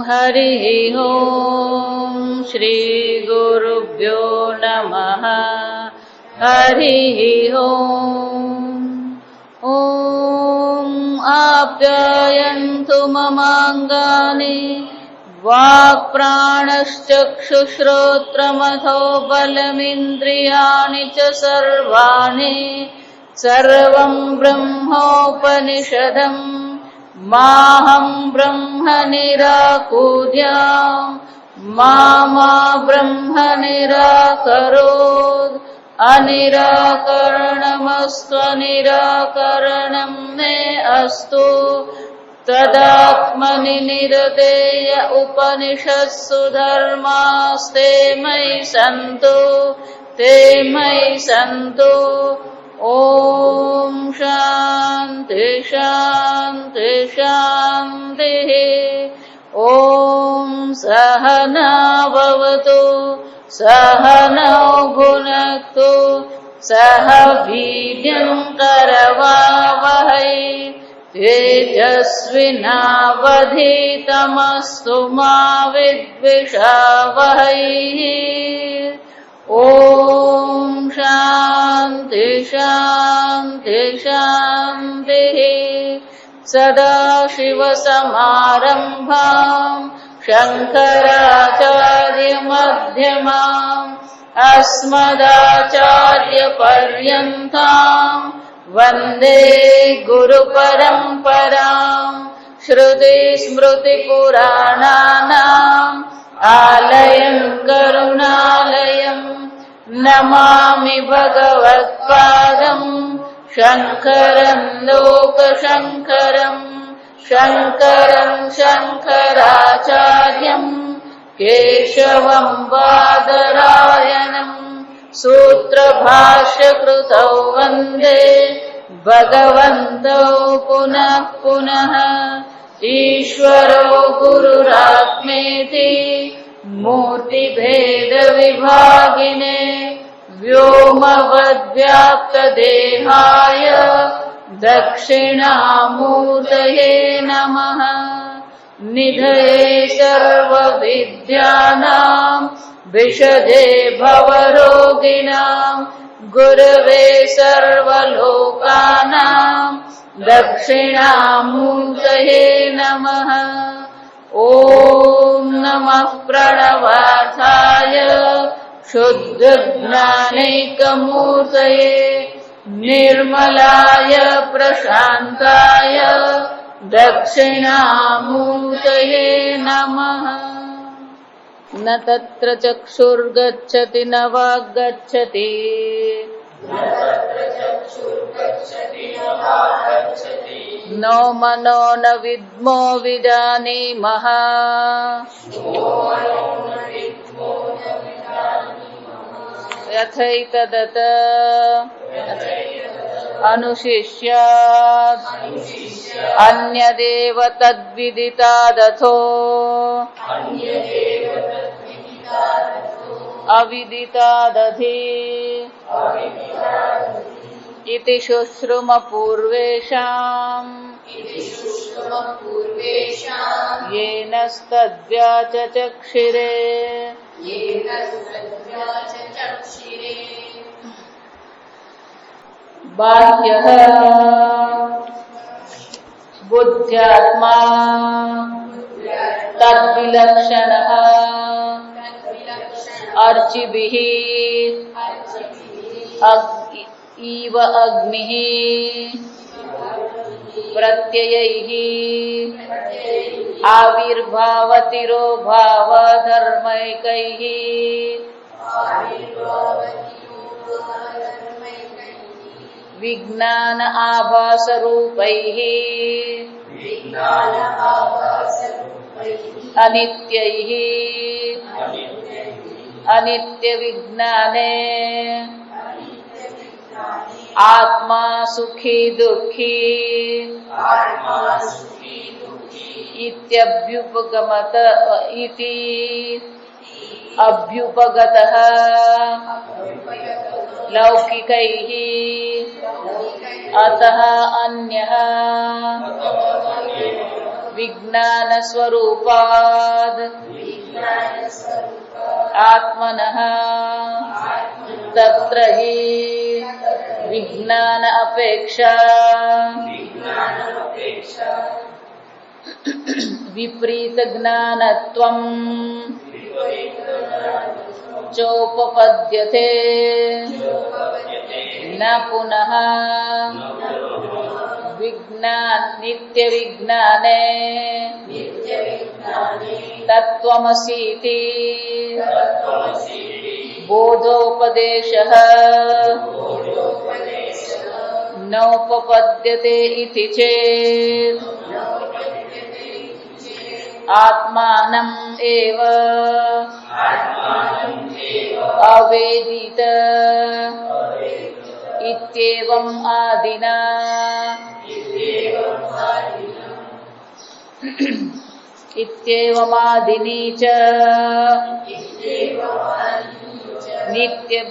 हरिः ॐ श्री गुरुभ्यो नमः। हरिः ॐ आप्यायन्तु ममाङ्गानि वाक्प्राणश्चक्षुश्रोत्रमथो बलमिन्द्रियाणि च सर्वाणि सर्वं ब्रह्मोपनिषदम् माहं ब्रह्म निराकुर्याम् मा ब्रह्म निराकरोत् अनिराकरणमस्त्वनिराकरणं मे अस्तु तदात्मनि निरतेय उपनिषत्सु धर्मास्ते मयि सन्तु ॐ शान्ति शान्ति शान्तिः। ॐ सहना भवतु सहनौ भुनक्तु सह वीर्यं करवावहै तेजस्विनावधीतमस्तु मा विद्विषावहै। ॐ शान्ति शान्ति शान्तिः। सदाशिवसमारम्भाम् शङ्कराचार्यमध्यमाम् अस्मदाचार्यपर्यन्ताम् वन्दे गुरुपरम्पराम्। श्रुतिस्मृतिपुराणानाम् आलयं करुणालयं नमामि भगवत्पादम् शङ्करं लोकशङ्करम् शङ्करं शङ्कराचार्यं केशवं बादरायणम् सूत्रभाष्यकृतौ वन्दे भगवन्तौ पुनः पुनः। ईश्वरो गुरुरात्मेति मूर्तिभेदविभागिने व्योमवद्व्याप्तदेहाय दक्षिणामूर्तये नमः। निधये सर्वविद्यानां विशदे भवरोगिणां गुरवे सर्वलोकानां दक्षिणामूर्तये नमः। ॐ नमः प्रणवार्थाय शुद्धज्ञानैकमूर्तये निर्मलाय प्रशान्ताय दक्षिणामूर्तये नमः। न तत्र चक्षुर्गच्छति न वाग्गच्छति नो मनो न विद्मो विजानीमः। यथैतदत अनुशिष्यात् अन्यदेव तद्विदितादथो अविदितादधि इति शुश्रुमपूर्वेषाम् येनस्तद्व्याचचक्षिरे। बाह्यः बुद्ध्यात्मा तद्विलक्षणः अर्चिभिः इव अग्निः प्रत्ययैः आविर्भावतिरोभाव धर्मैकैः विज्ञान आभासरूपैः अनित्यैः अनित्यविज्ञाने आत्मा सुखी दुःखी इत्यभ्युपगमत इति अभ्युपगतः लौकिकैः अतः अन्यः વિજ્ઞાન સ્વરૂપાદ આત્મનઃ તત્ર હિ વિજ્ઞાન અપેક્ષા વિપરીત જ્ઞાનત્વં ચોપપદ્યતે ન પુનઃ વિજ્ઞાન નિત્ય વિજ્ઞાને તત્વમસીતિ બોધોપદેશઃ નોપપદ્યતે ઇતિ ચેત આત્માનં એવ અવેદિત ઇત્યેવં આદિના ઇત્યેવમાદિની ચ નિત્ય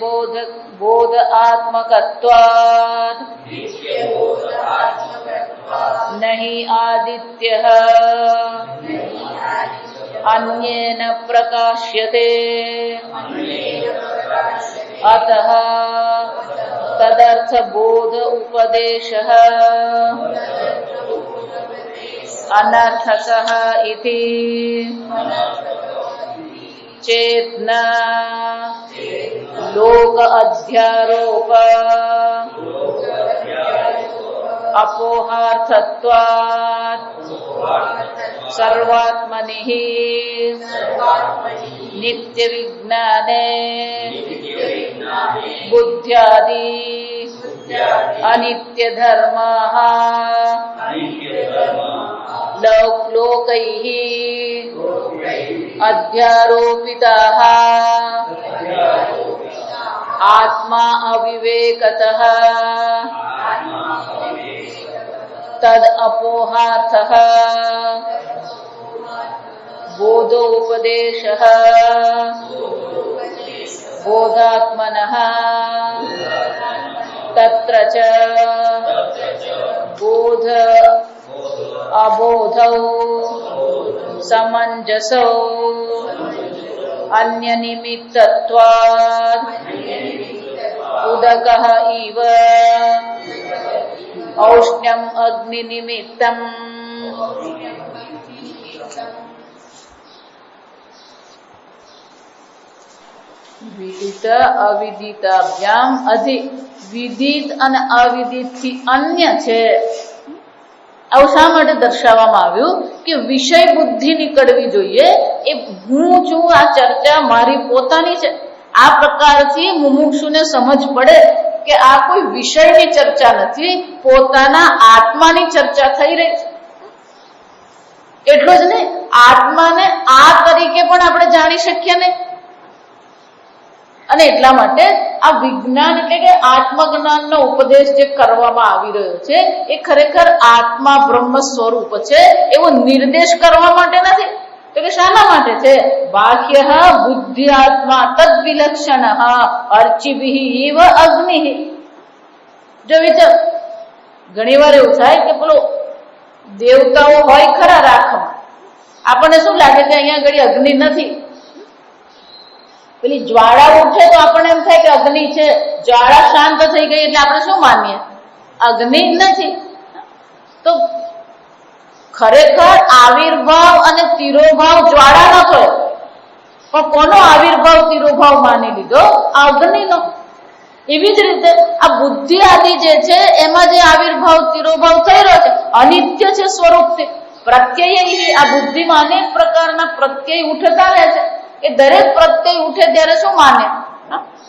બોધ આત્મકત્વાદ નહિ આદિત્યઃ અન્યેન પ્રકાશ્યતે અતઃ તદર્થ બોધ ઉપદેશઃ અનર્થકઃ ઇતિ ચેતના લોક અધ્યારોપ અપોહાર્થત્વાत् સર્વાત્મનિઃ નિત્ય વિજ્ઞાને બુદ્ધ્યાદિ અનિત્ય ધર્માઃ લોકૈઃ અધ્યારોપિતાઃ આત્મા અવિવેકતઃ તદ અપોહાર્થઃ બોધોપદેશઃ બોધાત્મનઃ તત્ર ચ બોધ અબોધૌ સમંજસૌ અન્ય નિમિત્તત્વાદ ઉદકઃ ઇવ ઔષ્ણ્યમ અગ્નિ નિમિત્તમ વિદિત અવિદિતાભ્યામ અધિ વિદિત અને અવિદિત થી અન્ય છે. આવું શા માટે દર્શાવવામાં આવ્યું કે વિષય બુદ્ધિ નીકળવી જોઈએ. એ હું છું, આ ચર્ચા મારી પોતાની છે, આ પ્રકારથી મુમુક્ષુને સમજ પડે કે આ કોઈ વિષયની ચર્ચા નથી, પોતાના આત્માની ચર્ચા થઈ રહી છે. એટલું જ નહીં, આત્માને આ તરીકે પણ આપણે જાણી શકીએ નહીં. અને એટલા માટે આ વિજ્ઞાન એટલે કે આત્મજ્ઞાનનો ઉપદેશ જે કરવામાં આવી રહ્યો છે એ ખરેખર આત્મા બ્રહ્મ સ્વરૂપ છે એવો નિર્દેશ કરવા માટે નથી. તો કે શાના માટે છે? બાહ્ય બુદ્ધિ આત્મા તદ વિલક્ષણ અર્ચિભિઃ ઇવ અગ્નિઃ. જો વિચાર, ઘણી વાર એવું થાય કે પેલો દેવતાઓ હોય ખરા રાખમાં, આપણને શું લાગે કે અહીંયા ઘડી અગ્નિ નથી. પેલી જ્વાળા ઉઠે તો આપણને એમ થાય કે અગ્નિ છે, જ્વાળા શાંત થઈ ગઈ એટલે આપણે શું માનીએ? અગ્નિ નથી. તો ખરેખર આવિર્ભાવ અને તિરોભાવ જ્વાળાનો થયો, પણ કોનો આવિર્ભાવ તિરોભાવ માની લીધો? અગ્નિનો. એવી જ રીતે આ બુદ્ધિ આદિ જે છે એમાં જે આવિર્ભાવ તિરોભાવ થઈ રહ્યો છે અનિત્ય છે સ્વરૂપથી. પ્રત્યય આ બુદ્ધિમાં અનેક પ્રકારના પ્રત્યય ઉઠતા રહે છે. એ દરેક પ્રત્યય ઉઠે ત્યારે શું માને?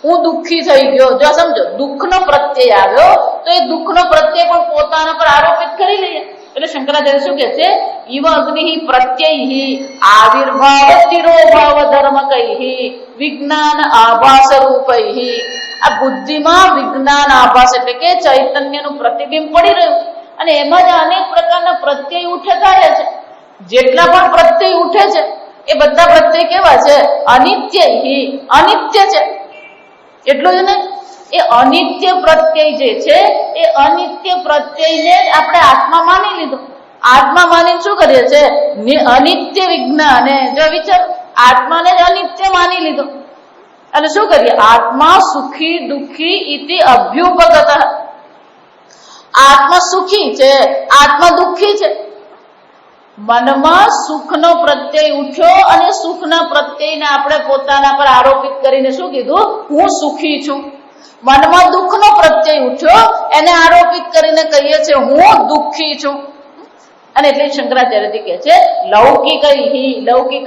હું દુઃખી થઈ ગયો. જો સમજો, દુઃખનો પ્રત્યય આવ્યો તો એ દુઃખનો પ્રત્યય પણ પોતાના પર આરોપિત કરી લઈએ. એટલે શંકરાચાર્ય શું કે છે? ઇવ અગ્નિ પ્રત્યય આવિર્ભાવ તિરોભાવ ધર્મ કૈ વિજ્ઞાન આભાસ રૂપૈ. આ બુદ્ધિમાં વિજ્ઞાન આભાસ એટલે કે ચૈતન્યનું પ્રતિબિંબ પડી રહ્યું છે અને એમાં જ અનેક પ્રકારના પ્રત્યય ઉઠતા રહે છે. જેટલા પણ પ્રત્યય ઉઠે છે એ બધા પ્રત્યય કેવા છે? અનિત્ય છે. એટલું જ ને, એ અનિત્ય પ્રત્યય જે છે એ અનિત્ય પ્રત્યયને આપણે આત્મા માની લીધો. આત્મા માનીને શું કરીએ છે? અનિત્ય વિજ્ઞાને. જો વિચાર, આત્માને જ અનિત્ય માની લીધો અને શું કરીએ? આત્મા સુખી દુઃખી ઇતિ અભ્યુપગત. આત્મા સુખી છે, આત્મા દુઃખી છે. મનમાં સુખનો પ્રત્યય ઉઠ્યો અને સુખના પ્રત્યયને આપણે પોતાના પર આરોપિત કરીને શું કીધું? હું સુખી છું. મનમાં દુઃખનો પ્રત્યય ઉઠ્યો, એને આરોપિત કરીને કહીએ છીએ હું દુઃખી છું. અને એટલે શંકરાચાર્યજી કહે છે લૌકિક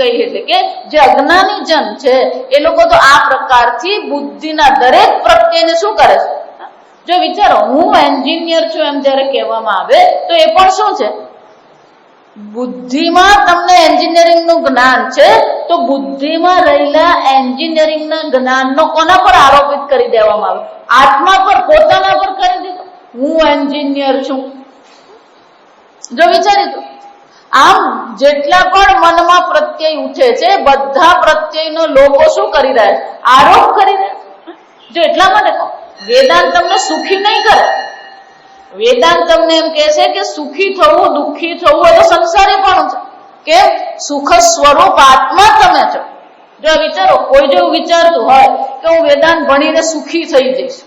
એટલે કે જે અજ્ઞાની જન છે એ લોકો તો આ પ્રકારથી બુદ્ધિના દરેક પ્રત્યેને શું કરે છે? જો વિચારો, હું એન્જિનિયર છું એમ જયારે કહેવામાં આવે તો એ પણ શું છે? બુદ્ધિમાં તમને એન્જિનિયરિંગનું જ્ઞાન છે, તો બુદ્ધિમાં રહેલા એન્જિનિયરિંગના જ્ઞાનનો કોના પર આરોપિત કરી દેવામાં આવે? આત્મા પર, પોતાના પર કરી દીધો. હું એન્જિનિયર છું. જો વિચારી તો આમ જેટલા પણ મનમાં પ્રત્યય ઉઠે છે બધા પ્રત્યયનો લોકો શું કરી રહ્યા છે? આરોપ કરી રહ્યા. જો એટલા માટે વેદાંત તમને સુખી નહીં કરે. વેદાંત તમને એમ કહે છે કે સુખી થવું દુઃખી થવું એ તો સંસારી પણ છે. કેમ? સુખ સ્વરૂપ આત્મા તમે છો. જો વિચારો, કોઈ જો વિચારતું હોય કે હું વેદાંત ભણીને સુખી થઈ જઈશ,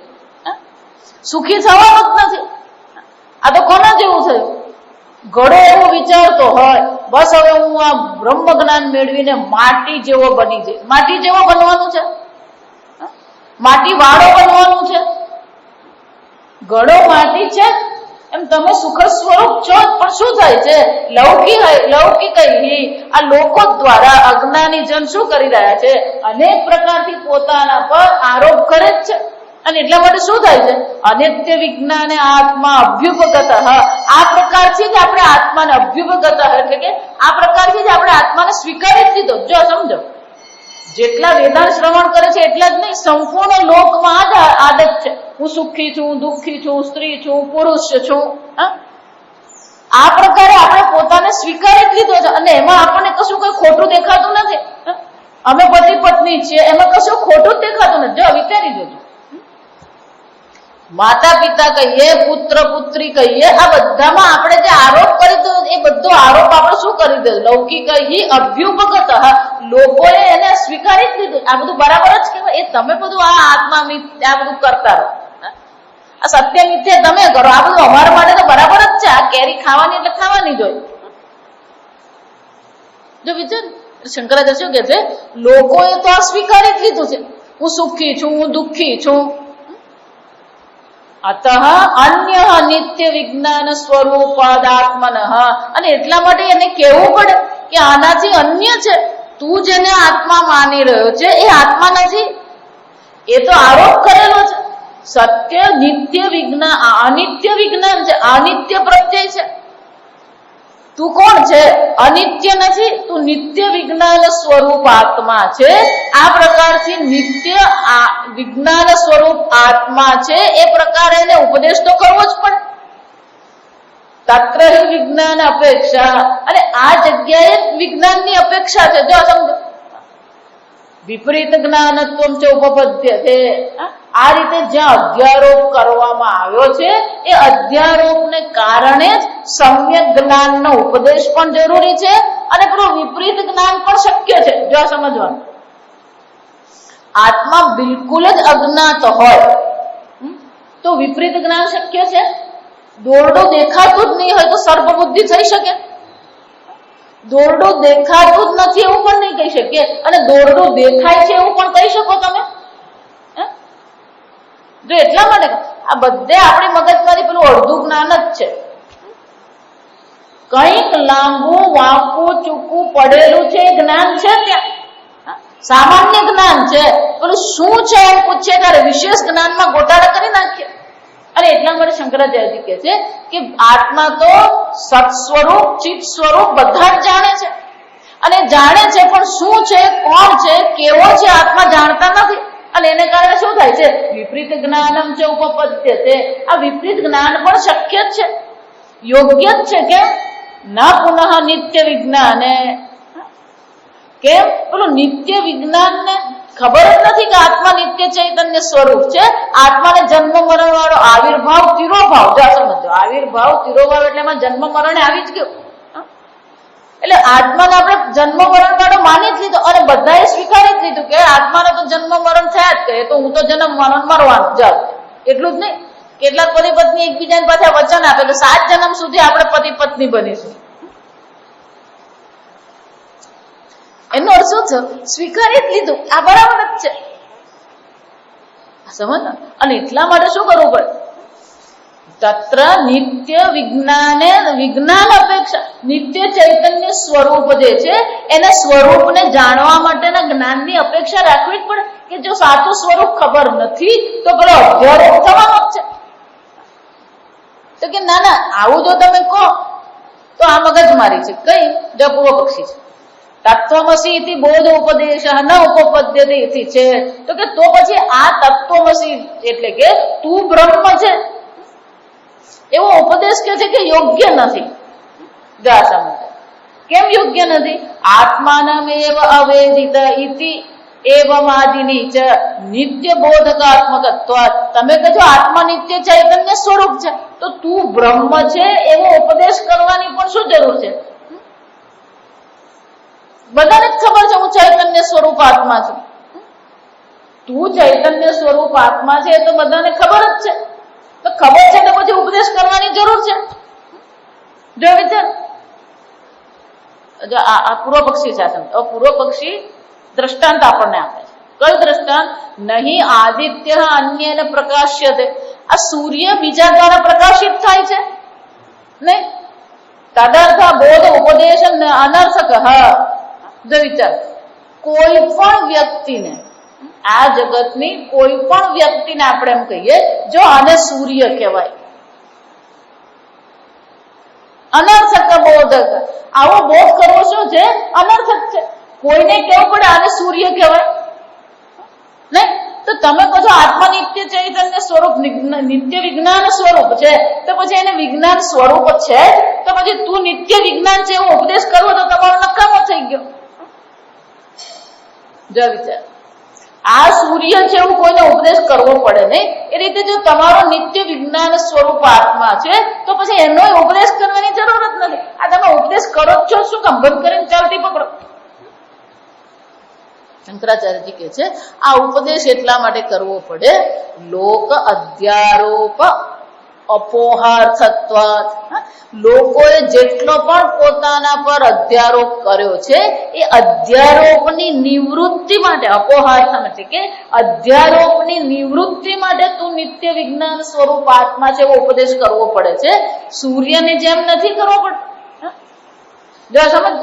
સુખી થવાનું જ નથી. આ તો કોના જેવું થયું? ઘડો એવો વિચારતો હોય બસ હવે હું આ બ્રહ્મ જ્ઞાન મેળવીને માટી જેવો બની જઈશ. માટી જેવો બનવાનું છે? માટી વાળો બનવાનું છે? ઘડો માટી છે એમ તમે સુખ સ્વરૂપ છો, પણ શું થાય છે? લૌકિક આ લોકો દ્વારા અજ્ઞાની જન શું કરી રહ્યા છે? અનેક પ્રકારથી પોતાના પર આરોપ કરે જ છે. અને એટલા માટે શું થાય છે? અનિત્ય વિજ્ઞાને આત્મા અભ્યુપગત. આ પ્રકારથી જ આપણે આત્માને અભ્યુપગત એટલે કે આ પ્રકારથી જ આપણે આત્માને સ્વીકારી જ લીધો. જો સમજો, જેટલા વેદાંત શ્રવણ કરે છે એટલા જ નહીં, સંપૂર્ણ લોકમાં જ આદત છે હું સુખી છું, દુઃખી છું, સ્ત્રી છું, પુરુષ છું. આ પ્રકારે આપણે પોતાને સ્વીકારી જ લીધો છે અને એમાં આપણને કશું કઈ ખોટું દેખાતું નથી. અમે પતિ પત્ની છીએ એમાં કશું ખોટું જ દેખાતું નથી. જો વિચારી જોજો, માતા પિતા કહીએ, પુત્ર પુત્રી કહીએ, આ બધામાં આપણે જે આરોપ કરી દો એ બધો આરોપ આપણે શું કરી દે? લૌકિક અભ્યુપગત. લોકોએ એને સ્વીકારી જ લીધું. આ બધું બરાબર જ કહેવાય. એ તમે બધું આ આત્મા આ બધું કરતા રહો, આ સત્ય મિથ્યા તમે કરો, આ બધું અમારા માટે તો બરાબર જ છે. આ કેરી ખાવાની એટલે ખાવાની જ હોય. જો વિચાર, શંકરાચાર્ય શું કે છે? લોકોએ તો આ સ્વીકારી જ લીધું છે, હું સુખી છું, હું દુઃખી છું. અતઃ અન્ય નિત્ય વિજ્ઞાન સ્વરૂપાદાત્મન. અને એટલા માટે એને કહેવું પડે કે આનાથી અન્ય છે. તું જેને આત્મા માની રહ્યો છે એ આત્મા નથી, એ તો આરોપ કરેલો છે. સત્ય નિત્ય વિજ્ઞાન, અનિત્ય વિજ્ઞાન છે, અનિત્ય પ્રત્યય છે. તું કોણ છે? અનિત્ય નથી, તું નિત્ય વિજ્ઞાન સ્વરૂપ આત્મા છે. આ પ્રકારથી નિત્ય વિજ્ઞાન સ્વરૂપ આત્મા છે એ પ્રકારે એને ઉપદેશ તો કરવો જ પડે. તત્ર હિ વિજ્ઞાન અપેક્ષા. અને આ જગ્યાએ વિજ્ઞાનની અપેક્ષા છે. જો સમજો, વિપરીત જ્ઞાનત્વમ ચ ઉપપદ્યતે. આ રીતે જ્યાં અધ્યારોપ કરવામાં આવ્યો છે એ અધ્યારોપને કારણે જ સમ્યક જ્ઞાનનો ઉપદેશ પણ જરૂરી છે અને પેલું વિપરીત જ્ઞાન પણ શક્ય છે. જો સમજવાનું, આત્મા બિલકુલ જ અજ્ઞાત હોય તો વિપરીત જ્ઞાન શક્ય છે. દોરડું દેખાતું જ નહીં હોય તો સર્પ બુદ્ધિ થઈ શકે? દોરડું દેખાતું જ નથી એવું પણ નહીં કહી શકીએ, અને દોરડું દેખાય છે એવું પણ કહી શકો તમે? જો એટલા માટે આ બધે આપણી મગજમાંથી પેલું અડધું જ્ઞાન જ છે. કંઈક લાંબુ વાંકું ચૂકું પડેલું છે એ જ્ઞાન છે ત્યાં, સામાન્ય જ્ઞાન છે. પેલું શું છે એમ પૂછે ત્યારે વિશેષ જ્ઞાનમાં ગોટાળા કરી નાખીએ. અને એટલા માટે શંકરાચાર્યજી કહે છે કે આત્મા તો સત સ્વરૂપ, ચિત્ત સ્વરૂપ બધા જ જાણે છે અને જાણે છે, પણ શું છે, કોણ છે, કેવો છે આત્મા જાણતા નથી. અને એને કારણે શું થાય છે? વિપરીત જ્ઞાનમ છે ઉપપદ્યતે. આ વિપરીત જ્ઞાન પણ શક્ય જ છે, યોગ્ય જ છે. કેમ? ના પુનઃ નિત્ય વિજ્ઞાને. કેમ? પેલું નિત્ય વિજ્ઞાનને ખબર જ નથી કે આત્મા નિત્ય ચૈતન્ય સ્વરૂપ છે. આત્માને જન્મ મરણ વાળો આવિર્ભાવ તિરોભાવ, જો સમજો, આવિર્ભાવ તિરોભાવ એટલે એમાં જન્મ મરણ આવી જ ગયું. એટલે આત્માને આપણે જન્મ મરણ વાળો માની જ લીધો અને બધાએ સ્વીકારી જ લીધું કે આત્માને તો જન્મ મરણ થયા જ કરે, તો હું તો જન્મ મરણ મરવાનું જાવ. એટલું જ નહીં, કેટલાક પતિ પત્ની એકબીજાને પાછા વચન આપે કે 7 જન્મ સુધી આપણે પતિ પત્ની બનીશું. એનો અર્થ શું છે? સ્વીકારી જ લીધું, આ બરાબર જ છે. સમજ ને? અને એટલા માટે શું કરવું પડે? તત્ર નિત્ય વિજ્ઞાને વિજ્ઞાન અપેક્ષા નિત્ય ચૈતન્ય સ્વરૂપ જે છે એના સ્વરૂપને જાણવા માટેના જ્ઞાનની અપેક્ષા રાખવી જ પડે. કે જો સાચું સ્વરૂપ ખબર નથી તો પેલો અધ્યારોપ થવાનો જ છે. તો કે ના ના, આવું જો તમે કહો તો આ મગજમારી છે. કઈ? જો પૂર્વ પક્ષી છે. તત્વમસી ઇતિ બોધ ઉપદેશ ન ઉપપદ્યતે ઇતિ છે. તો કે તો પછી આ તત્વમસી એટલે કે તું બ્રહ્મ છે એવો ઉપદેશ કે છે કે યોગ્ય નથી. કેમ યોગ્ય નથી? આત્માનમેવ અવેદિત ઇતિ એવમાદિની ચ નિત્ય બોધકાત્મકત્વ. તમે કહો છો આત્મા નિત્ય ચૈતન્ય સ્વરૂપ છે, તો તું બ્રહ્મ છે એવો ઉપદેશ કરવાની પણ શું જરૂર છે? બધાને જ ખબર છે હું ચૈતન્ય સ્વરૂપ આત્મા છું. તું ચૈતન્ય સ્વરૂપ આત્મા છે તો બધાને ખબર જ છે. તો ખબર છે તો પછી ઉપદેશ કરવાની જરૂર છે? જો વિચાર, આ પૂર્વ પક્ષી શાસન, પૂર્વ પક્ષી દ્રષ્ટાંત આપણને આપે છે. કયું દ્રષ્ટાંત? નહીં આદિત્ય અન્યને પ્રકાશ્યતે. આ સૂર્ય બીજા દ્વારા પ્રકાશિત થાય છે નહીં. તદર્થ બોધ ઉપદેશ અનર્થક. જો વિચાર, કોઈ પણ વ્યક્તિને, આ જગતની કોઈ પણ વ્યક્તિને આપણે એમ કહીએ જો આને સૂર્ય કહેવાય, અનર્થક બોધક. આવો બોધ કરવો શું છે? અનર્થક છે. કોઈને કેવું પડે આને સૂર્ય કહેવાય નહીં. તો તમે કહો છો આત્મા નિત્ય ચૈતન્ય સ્વરૂપ, નિત્ય વિજ્ઞાન સ્વરૂપ છે, તો પછી એને વિજ્ઞાન સ્વરૂપ છે તો પછી તું નિત્ય વિજ્ઞાન છે એવો ઉપદેશ કરવો તો તમારો નકામો થઈ ગયો. જો વિચાર, આ સૂર્ય છે એવું કોઈને ઉપદેશ કરવો પડે નહીં. એ રીતે જો તમારો નિત્ય વિજ્ઞાન સ્વરૂપ આત્મા છે તો પછી એનો ઉપદેશ કરવાની જરૂર જ નથી. આ તમે ઉપદેશ કરો જ છો, શું કામ બંધ કરીને ચાલતી પકડો? શંકરાચાર્યજી કહે છે આ ઉપદેશ એટલા માટે કરવો પડે લોક અધ્યારોપ અપોહાર્થત્વાત. લોકોએ જેટલો પણ પોતાના પર અધ્યારોપ કર્યો છે એ અધ્યારોપની નિવૃત્તિ માટે, અપોહાર્થ એટલે કે અધ્યારોપની નિવૃત્તિ માટે તું નિત્ય વિજ્ઞાન સ્વરૂપ આત્મા છે એવો ઉપદેશ કરવો પડે છે. સૂર્યની જેમ નથી કરવો પડતો. જો સમજ,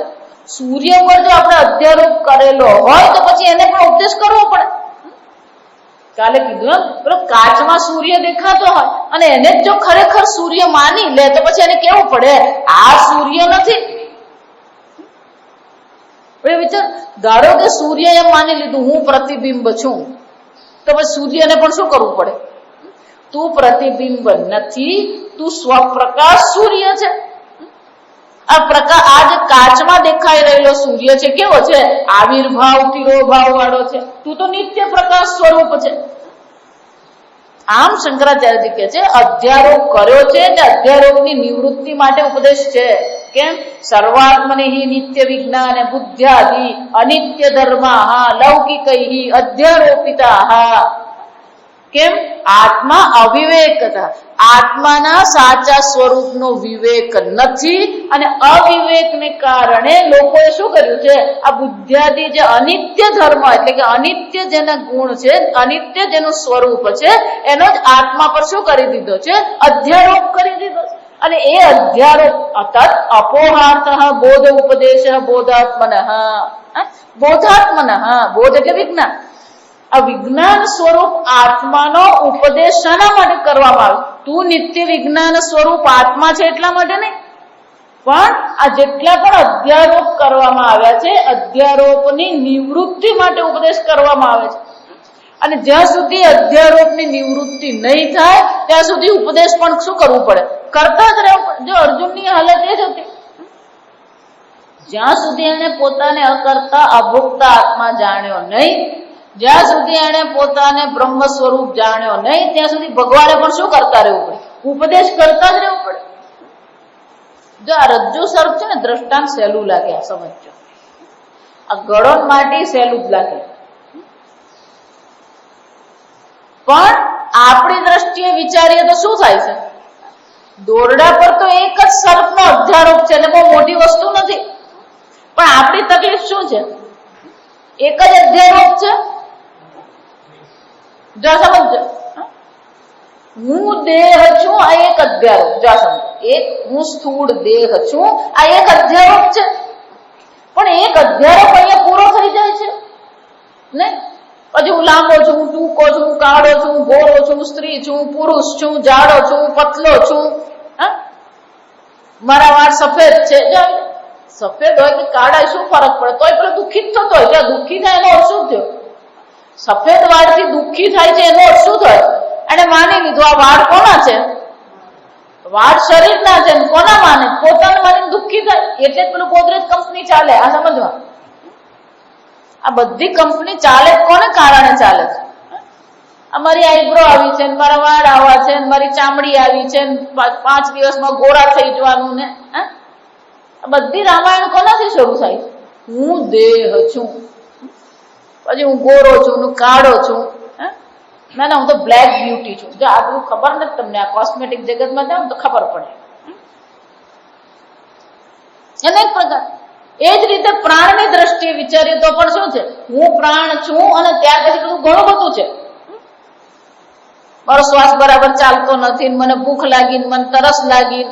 સૂર્ય પર જો આપણે અધ્યારોપ કરેલો હોય તો પછી એને પણ ઉપદેશ કરવો પડે. કાલે કીધું પેલો કાચમાં સૂર્ય દેખાતો હોય અને એને જો ખરેખર સૂર્ય માની લે તો પછી એને કેવું પડે આ સૂર્ય નથી. વિચાર, ધારો કે સૂર્ય એમ માની લીધું હું પ્રતિબિંબ છું, તો પછી સૂર્યને પણ શું કરવું પડે? તું પ્રતિબિંબ નથી, તું સ્વપ્રકાશ સૂર્ય છે. આ પ્રકાશ આ જે કાચમાં દેખાઈ રહેલો સૂર્ય છે કેવો છે? આવિર્ભાવ તિરોભાવ વાળો છે. તું તો નિત્ય પ્રકાશ સ્વરૂપ છે. આમ શંકરાચાર્યજી કહે છે અધ્યારોપ કર્યો છે એટલે અધ્યારોપની નિવૃત્તિ માટે ઉપદેશ છે. કેમ? સર્વાત્મને નિત્ય વિજ્ઞાન બુદ્ધ્યાદિ અનિત્ય ધર્મા લૌકિકૈ અધ્યારોપિતા. કેમ? આત્મા અવિવેકતા, આત્માના સાચા સ્વરૂપનો વિવેક નથી અને અવિવેકને કારણે લોકોએ શું કર્યું છે? આ બુદ્ધ્યાદિ જે અનિત્ય ધર્મ એટલે કે અનિત્ય જેના ગુણ છે, અનિત્ય જેનું સ્વરૂપ છે એનો જ આત્મા પર શું કરી દીધો છે? અધ્યારોપ કરી દીધો છે. અને એ અધ્યારોપ તત અપોહાર્થ બોધ ઉપદેશ બોધાત્મન. બોધાત્મન, બોધ એટલે વિજ્ઞાન. આ વિજ્ઞાન સ્વરૂપ આત્માનો ઉપદેશ શાના માટે કરવામાં આવે? તું નિત્ય વિજ્ઞાન સ્વરૂપ આત્મા છે એટલા માટે નહીં, પણ આ જેટલા પણ અધ્યારોપ કરવામાં આવ્યા છે અધ્યારોપની નિવૃત્તિ માટે ઉપદેશ કરવામાં આવે છે. અને જ્યાં સુધી અધ્યારોપની નિવૃત્તિ નહીં થાય ત્યાં સુધી ઉપદેશ પણ શું કરવું પડે? કરતા જ રહેવું પડે. જો અર્જુનની હાલત એ જ હતી, જ્યાં સુધી એને પોતાને અકર્તા અભોક્તા આત્મા જાણ્યો નહીં, જ્યાં સુધી એને પોતાને બ્રહ્મ સ્વરૂપ જાણ્યો નહીં ત્યાં સુધી ભગવાને પણ શું કરતા રહેવું પડે? ઉપદેશ કરતા જ રહેવું પડે. જો આ રજ્જુ સર્પ છે ને, દ્રષ્ટાંત સહેલું લાગે, આ સમજો. આ ગળોન માટે સહેલું જ લાગે, પણ આપણી દ્રષ્ટિએ વિચારીએ તો શું થાય છે? દોરડા પર તો એક જ સર્પનો અધ્યારોપ છે, એટલે બહુ મોટી વસ્તુ નથી. પણ આપણી તકલીફ શું છે? એક જ અધ્યારોપ છે. જો સમજો, હું દેહ છું, આ એક અધ્યારોપ. જો સમજો, એક હું સ્થૂળ દેહ છું, આ એક અધ્યારોપ છે. પણ એક અધ્યારોપ અહીંયા પૂરો થઈ જાય છે ને? પછી હું લાંબો છું, હું ટૂંકો છું, હું કાળો છું, હું ગોરો છું, સ્ત્રી છું, પુરુષ છું, જાડો છું, પતલો છું, મારા વાળ સફેદ છે. સફેદ હોય કે કાળા શું ફરક પડે? તોય પેલો દુઃખી જ થતો હોય. જ્યાં દુઃખી થાય એનો અર્થ શું થયો? સફેદ વાળથી દુઃખી થાય છે એનો અર્થ શું થયો? એને માની લીધું આ વાળ કોના છે? વાળ શરીરના છે. કોના માને? પોતાને માનીને દુઃખી થાય. એટલે જ પેલું ગોદરેજ કંપની ચાલે. આ સમજવા, આ બધી કંપની ચાલે કોને કારણે ચાલે છે? અમારી આઈબ્રો આવી છે, મારા વાળ આવા છે, મારી ચામડી આવી છે, 5 દિવસમાં ગોરા થઈ જવાનું ને. આ બધી રામાયણ કોનાથી શરૂ થાય? હું દેહ છું, પછી હું ગોરો છું, હું કાળો છું. ના ના, હું તો બ્લેક બ્યુટી છું. જો આ બધું ખબર નથી તમને, આ કોસ્મેટિક જગતમાં જાવ તો ખબર પડે. અનેક પ્રકાર. એ જ રીતે પ્રાણની દ્રષ્ટિએ વિચારીએ તો પણ શું છે? હું પ્રાણ છું, અને ત્યાર પછી બધું ઘણું બધું છે. મારો શ્વાસ બરાબર ચાલતો નથી, મને ભૂખ લાગી, મને તરસ લાગી.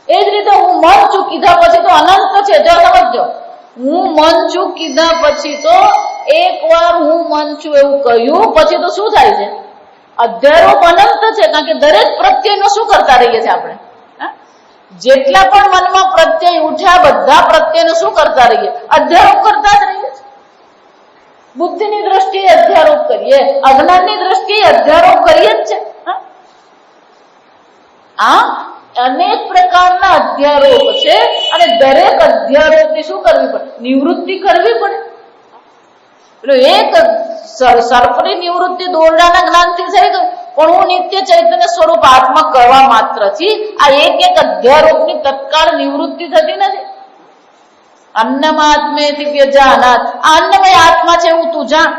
એ જ રીતે હું મન છું કીધા પછી તો અનંત છે. જો સમજો, હું મન છું કીધા પછી તો એકવાર હું મન છું એવું કહ્યું પછી તો શું થાય છે? અધ્યારોપ અનંત છે. કારણ કે દરેક પ્રત્યયનો શું કરતા રહીએ છીએ આપણે? જેટલા પણ મનમાં પ્રત્યય ઉઠ્યા બધા પ્રત્યયનો શું કરતા રહીએ? અધ્યારોપ કરતા જ રહીએ. બુદ્ધિની દ્રષ્ટિએ અધ્યારોપ કરીએ, અજ્ઞાનની દ્રષ્ટિએ અધ્યારોપ કરીએ જ છે. આ અનેક પ્રકારના અધ્યારોપ છે, અને દરેક અધ્યારોપની શું કરવી પડે? નિવૃત્તિ કરવી પડે. એક સર્પની નિવૃત્તિ દોરડાના જ્ઞાનથી થઈ ગઈ, પણ હું નિત્ય ચૈતન્ય સ્વરૂપ આત્મા કરવા માત્રથી આ એક અધ્યારોપની તત્કાળ નિવૃત્તિ થતી નથી. અન્નમાત્મેતિ વ્યજાનાત, આ અન્નમય આત્મા છે એવું તું જાણ.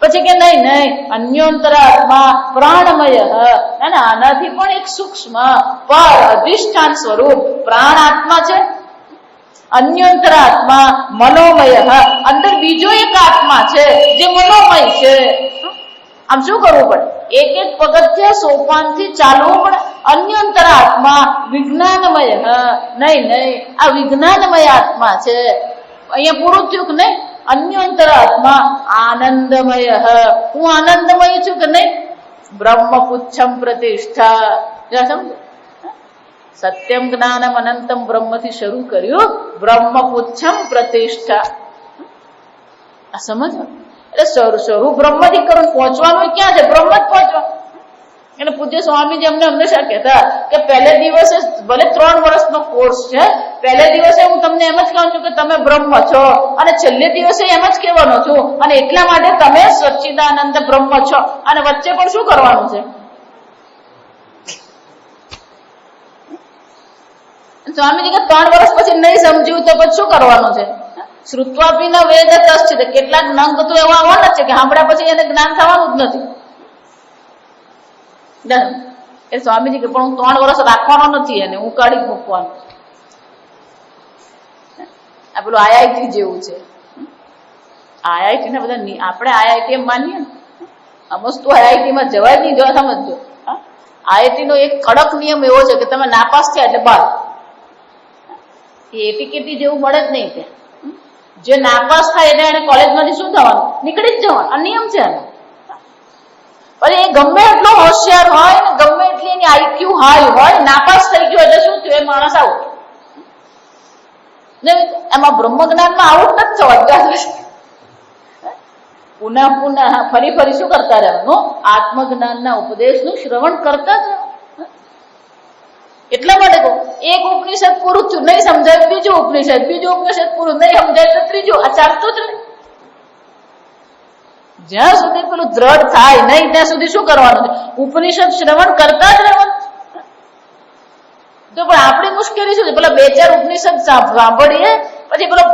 પછી કે નહીં નહીં, અન્યોંતરાત્મા પ્રાણમય, આનાથી પણ એક સૂક્ષ્મ પર અધિષ્ઠાન સ્વરૂપ પ્રાણ આત્મા છે. અન્યોંતરાત્મા મનોમય, અંદર બીજો એક આત્મા છે જે મનોમય છે. આમ શું કરવું પડે? એક એક પગથિયા સોપાનથી ચાલવું પડે. અન્યોંતરાત્મા વિજ્ઞાનમય, નહીં નહીં, આ વિજ્ઞાનમય આત્મા છે. અહીંયા પૂરું થયું કે નહીં? અન્યોંતરાત્મા આનંદમય, હું આનંદમય છું કે નહીં? બ્રહ્મપુચ્છમ પ્રતિષ્ઠા. સમજો, સત્યમ જ્ઞાનમ અનંતમ બ્રહ્મથી શરૂ કર્યું, બ્રહ્મપુચ્છમ પ્રતિષ્ઠા. આ સમજો. એટલે શરૂ બ્રહ્મથી કરું, પહોંચવાનું ક્યાં છે? બ્રહ્મ જ પહોંચવાનું. એટલે પૂજ્ય સ્વામીજી અમને હંમેશા કહેતા કે પહેલે દિવસે, ભલે 3 વર્ષનો કોર્સ છે, પહેલે દિવસે હું તમને એમ જ કહું છું કે તમે બ્રહ્મ છો, અને છેલ્લે દિવસે એમ જ કહેવાનો છું, અને એટલા માટે તમે સચ્ચિદાનંદ બ્રહ્મ છો. અને વચ્ચે પણ શું કરવાનું છે? સ્વામીજી કે 3 વર્ષ પછી નહીં સમજ્યું તો પછી શું કરવાનું છે? શ્રુત્વાપીના વેદ તસ્ત, કેટલાક નંગ તો એવા આવવાના છે કે સાંભળ્યા પછી એને જ્ઞાન થવાનું જ નથી. એ સ્વામીજી કે પણ હું 3 વર્ષ રાખવાનો નથી, એને હું કાઢી મૂકવાનું. આ પેલું આઈઆઈટી જેવું છે. આઈઆઈટી ને બધા આપણે આઈઆઈટી એમ માનીએ ને, આ વસ્તુ આઈઆઈટીમાં જવાય નહીં. જો સમજો, આઈઆઈટી નો એક કડક નિયમ એવો છે કે તમે નાપાસ થયા એટલે બાદ એટીકેટી જેવું મળે જ નહીં. ત્યાં જે નાપાસ થાય એટલે એને કોલેજમાંથી શું થવાનું? નીકળી જ જવાનું. આ નિયમ છે એનો. પણ એ ગમે એટલો હોશિયાર હોય ને, ગમે એટલી એની આઈક્યુ હાઈ હોય, નાપાસ થઈ ગયો એટલે શું થયું? એ માણસ આવું. એમાં બ્રહ્મ જ્ઞાનમાં આવું જ નથી થવાનું. પુનઃ પુનઃ ફરી ફરી શું કરતા રહેવાનું? આત્મજ્ઞાનના ઉપદેશનું શ્રવણ કરતા જ. એટલા માટે કહું, એક ઉપનિષદ પૂરું થયું, નહીં સમજાય બીજું ઉપનિષદ, બીજું ઉપનિષદ પૂરું નહીં સમજાય તો ત્રીજું. આ ચાલતું જ રહે. જ્યાં સુધી પેલું દ્રઢ થાય નહીં ત્યાં સુધી શું કરવાનું છે? ઉપનિષદ શ્રવણ કરતા જ રહેવાનું. તો પણ આપણી મુશ્કેલી શું છે? પેલા 2-4 ઉપનિષદ સાંભળીએ પછી પેલો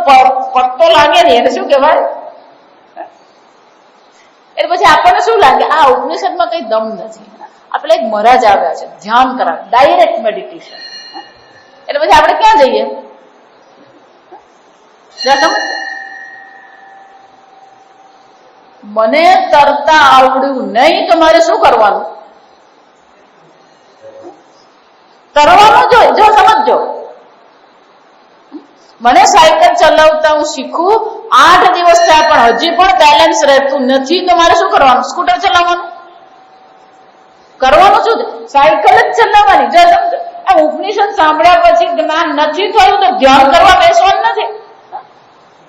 પત્તો લાગે ને એને શું કહેવાય? એટલે પછી આપણને શું લાગે? આ ઉપનિષદમાં કઈ દમ નથી. આપણે એક મહારાજ આવ્યા છે ધ્યાન કરાવે, ડાયરેક્ટ મેડિટેશન. એટલે પછી આપણે ક્યાં જઈએ? મને તરતા આવડ્યું નહીં તો મારે શું કરવાનું? તરવાનું જો સમજો. મને સાયકલ ચલાવતા હું શીખું 8 દિવસ થયા પણ હજી પણ બેલેન્સ રહેતું નથી તો મારે શું કરવાનું? સ્કૂટર ચલાવવાનું. કરવાનું શું છે? સાયકલ જ ચલાવવાની. જો સમજો, આ ઉપનિષદ સાંભળ્યા પછી જ્ઞાન નથી થયું તો ધ્યાન કરવા બેસવાનું નથી.